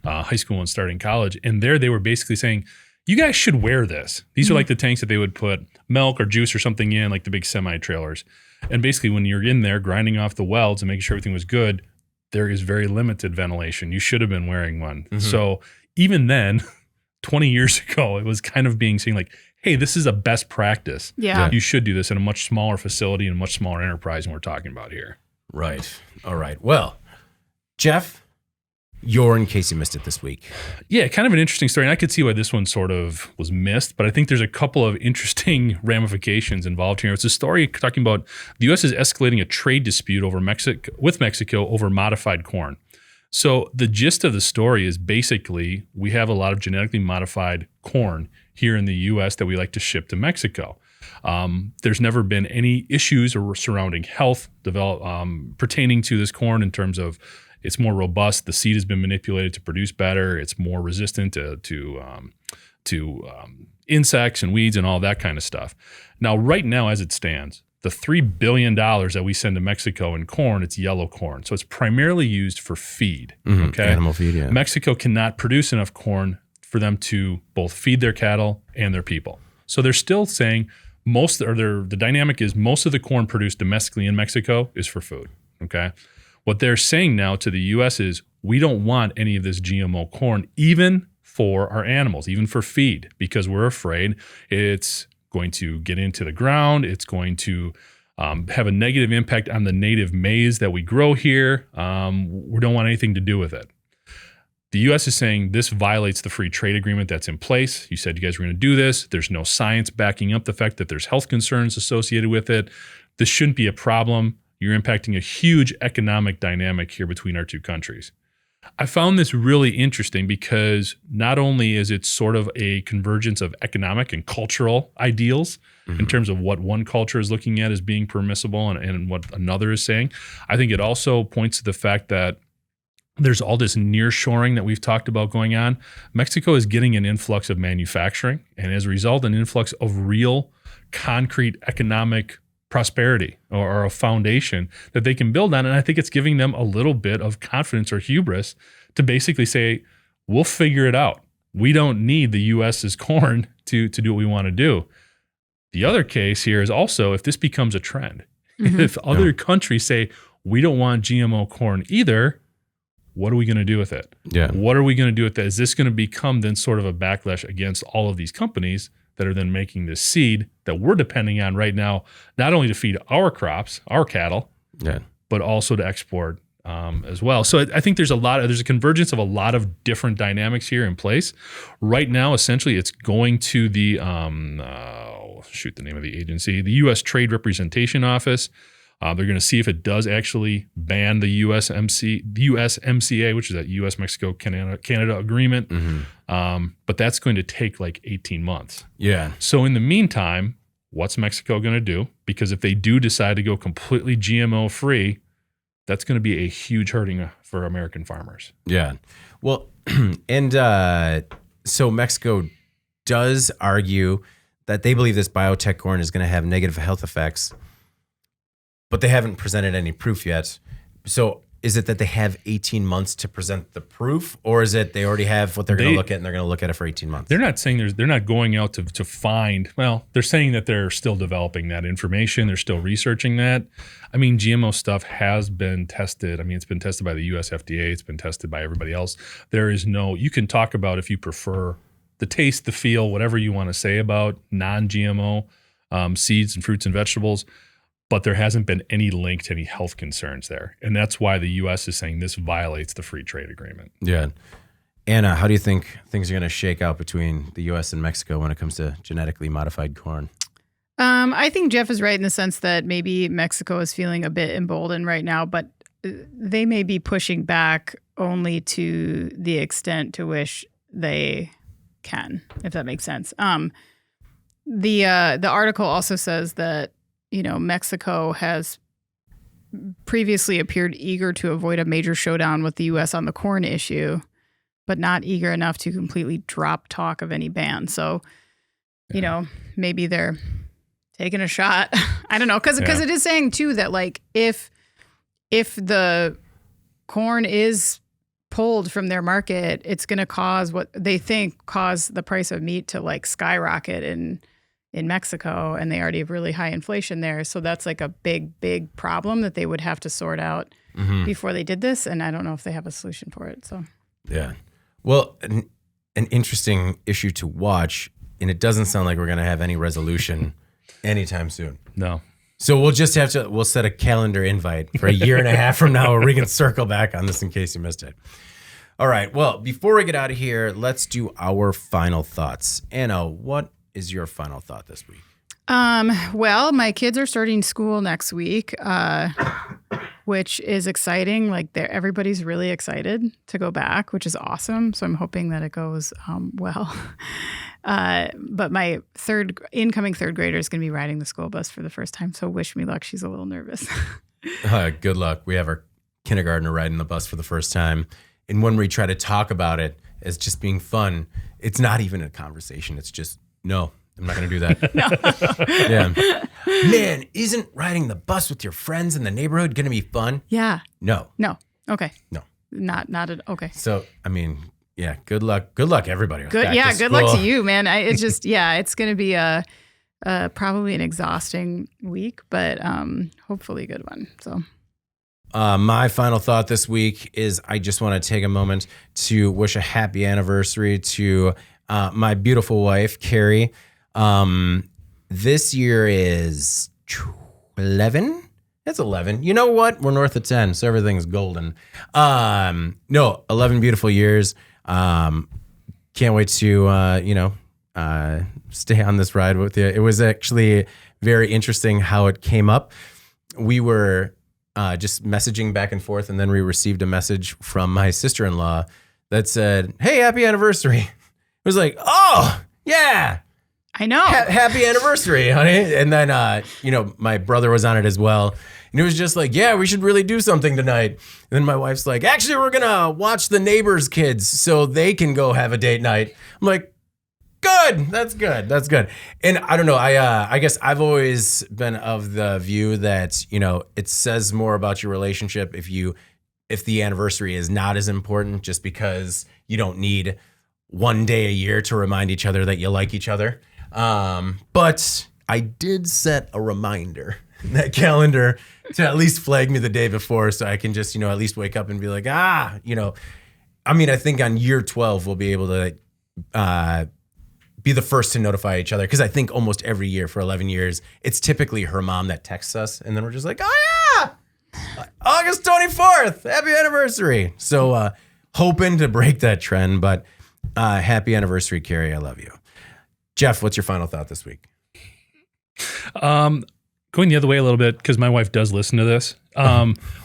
high school and starting college. And there they were basically saying, you guys should wear this. These are like the tanks that they would put milk or juice or something in, like the big semi-trailers. And basically when you're in there grinding off the welds and making sure everything was good, there is very limited ventilation. You should have been wearing one. So even then, 20 years ago, it was kind of being seen like, hey, this is a best practice. Yeah. You should do this in a much smaller facility and a much smaller enterprise than we're talking about here. Right. All right. Well, Jeff, you're in case you missed it this week. Yeah, kind of an interesting story. And I could see why this one sort of was missed, but I think there's a couple of interesting ramifications involved here. It's a story talking about the U.S. is escalating a trade dispute with Mexico over modified corn. So the gist of the story is basically we have a lot of genetically modified corn here in the U.S. that we like to ship to Mexico. There's never been any issues surrounding health pertaining to this corn in terms of it's more robust. The seed has been manipulated to produce better. It's more resistant to insects and weeds and all that kind of stuff. Now, right now, as it stands, the $3 billion that we send to Mexico in corn, it's yellow corn. So it's primarily used for feed. Okay? Animal feed, yeah. Mexico cannot produce enough corn for them to both feed their cattle and their people. So they're still saying the dynamic is most of the corn produced domestically in Mexico is for food. Okay? What they're saying now to the U.S. is we don't want any of this GMO corn, even for our animals, even for feed, because we're afraid it's going to get into the ground. It's going to have a negative impact on the native maize that we grow here. We don't want anything to do with it. The U.S. is saying this violates the free trade agreement that's in place. You said you guys were going to do this. There's no science backing up the fact that there's health concerns associated with it. This shouldn't be a problem. You're impacting a huge economic dynamic here between our two countries. I found this really interesting because not only is it sort of a convergence of economic and cultural ideals in terms of what one culture is looking at as being permissible and what another is saying, I think it also points to the fact that there's all this nearshoring that we've talked about going on. Mexico is getting an influx of manufacturing, and as a result, an influx of real, concrete economic prosperity or a foundation that they can build on. And I think it's giving them a little bit of confidence or hubris to basically say, we'll figure it out. We don't need the US's corn to do what we want to do. The other case here is also if this becomes a trend, if other countries say, we don't want GMO corn either, what are we going to do with it? Yeah. What are we going to do with that? Is this going to become then sort of a backlash against all of these companies that are then making this seed that we're depending on right now, not only to feed our crops, our cattle, but also to export as well. So I think there's a convergence of a lot of different dynamics here in place. Right now, essentially, it's going to the, the name of the agency, the U.S. Trade Representation Office. They're going to see if it does actually ban the USMCA, which is that U.S. Mexico Canada agreement. But that's going to take like 18 months. Yeah. So in the meantime, what's Mexico going to do? Because if they do decide to go completely GMO free, that's going to be a huge hurting for American farmers. Yeah. Well, and so Mexico does argue that they believe this biotech corn is going to have negative health effects, but they haven't presented any proof yet. So is it that they have 18 months to present the proof, or is it they already have what they're going to look at and they're going to look at it for 18 months? They're not saying they're not going out to find, well, they're saying that they're still developing that information. They're still researching that. I mean, GMO stuff has been tested. I mean, it's been tested by the US FDA. It's been tested by everybody else. You can talk about if you prefer the taste, the feel, whatever you want to say about non-GMO seeds and fruits and vegetables. But there hasn't been any link to any health concerns there. And that's why the U.S. is saying this violates the free trade agreement. Yeah. Anna, how do you think things are going to shake out between the U.S. and Mexico when it comes to genetically modified corn? I think Jeff is right in the sense that maybe Mexico is feeling a bit emboldened right now, but they may be pushing back only to the extent to which they can, if that makes sense. The article also says that Mexico has previously appeared eager to avoid a major showdown with the U.S. on the corn issue, but not eager enough to completely drop talk of any ban. So you know, maybe they're taking a shot. I don't know. Cause it is saying too that like, if the corn is pulled from their market, it's going to cause what they think cause the price of meat to like skyrocket in Mexico. And they already have really high inflation there. So that's like a big problem that they would have to sort out before they did this. And I don't know if they have a solution for it. So, yeah. Well, an interesting issue to watch, and it doesn't sound like we're going to have any resolution anytime soon. No. So we'll just we'll set a calendar invite for a year and a half from now where we can circle back on this in case you missed it. All right. Well, before we get out of here, let's do our final thoughts. Anna, what is your final thought this week? Well, my kids are starting school next week, which is exciting. Like everybody's really excited to go back, which is awesome. So I'm hoping that it goes well. But my incoming third grader is going to be riding the school bus for the first time. So wish me luck. She's a little nervous. Good luck. We have our kindergartner riding the bus for the first time. And when we try to talk about it as just being fun, it's not even a conversation. It's just, no, I'm not going to do that. Yeah. Man, isn't riding the bus with your friends in the neighborhood going to be fun? Yeah. No. Okay. No. Not okay. So, I mean, yeah, good luck. Good luck, everybody. Good luck to you, man. It's just, it's going to be probably an exhausting week, but hopefully a good one. So. My final thought this week is I just want to take a moment to wish a happy anniversary to my beautiful wife, Carrie. This year is 11. It's 11. You know what? We're north of 10, so everything's golden. 11 beautiful years. Can't wait to, stay on this ride with you. It was actually very interesting how it came up. We were just messaging back and forth, and then we received a message from my sister-in-law that said, "Hey, happy anniversary." It was like, "Oh, yeah. I know. Happy anniversary, honey." And then, my brother was on it as well. And it was just like, yeah, we should really do something tonight. And then my wife's like, actually, we're going to watch the neighbors' kids so they can go have a date night. I'm like, good. That's good. That's good. And I don't know. I guess I've always been of the view that, it says more about your relationship if the anniversary is not as important, just because you don't need one day a year to remind each other that you like each other. But I did set a reminder in that calendar to at least flag me the day before, so I can just, at least wake up and be like, I think on year 12, we'll be able to be the first to notify each other. Cause I think almost every year for 11 years, it's typically her mom that texts us. And then we're just like, oh yeah, August 24th, happy anniversary. So, hoping to break that trend, but, happy anniversary, Carrie. I love you. Jeff, what's your final thought this week? Going the other way a little bit, because my wife does listen to this.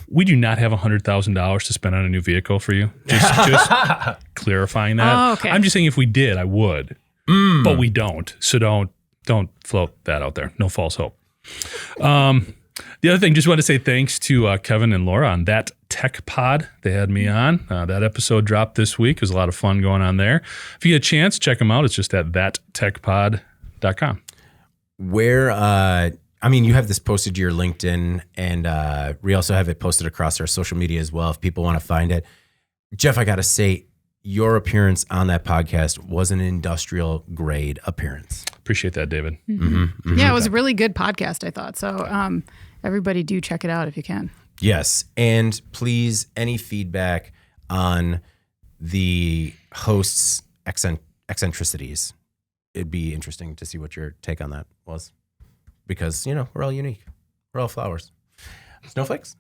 We do not have $100,000 to spend on a new vehicle for you. Just clarifying that. Oh, okay. I'm just saying if we did, I would, but we don't. So don't float that out there. No false hope. The other thing, just want to say thanks to Kevin and Laura on That Tech Pod. They had me on. That episode dropped this week. It was a lot of fun going on there. If you get a chance, check them out. It's just at thattechpod.com. Where, you have this posted to your LinkedIn, and we also have it posted across our social media as well if people want to find it. Jeff, I got to say, your appearance on that podcast was an industrial grade appearance. Appreciate that, David. Mm-hmm. Mm-hmm. Yeah, it was a really good podcast, I thought. So everybody do check it out if you can. Yes. And please, any feedback on the host's eccentricities. It'd be interesting to see what your take on that was. Because, we're all unique. We're all flowers. Snowflakes?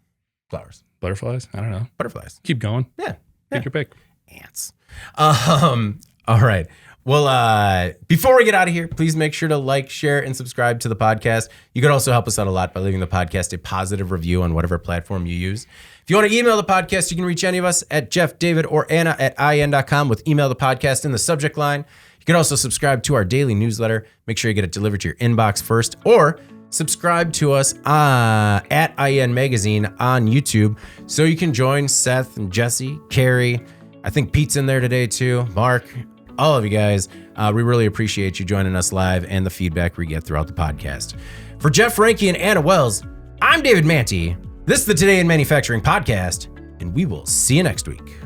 Flowers. Butterflies? I don't know. Butterflies. Keep going. Yeah. Pick your pick. Ants. All right. Well, before we get out of here, please make sure to like, share, and subscribe to the podcast. You could also help us out a lot by leaving the podcast a positive review on whatever platform you use. If you want to email the podcast, you can reach any of us at Jeff, David, or Anna at in.com with email the podcast in the subject line. You can also subscribe to our daily newsletter. Make sure you get it delivered to your inbox first, or subscribe to us at IN Magazine on YouTube so you can join Seth and Jesse, Carrie. I think Pete's in there today too. Mark, all of you guys. We really appreciate you joining us live and the feedback we get throughout the podcast. For Jeff Reinke and Anna Wells, I'm David Manti. This is the Today in Manufacturing podcast, and we will see you next week.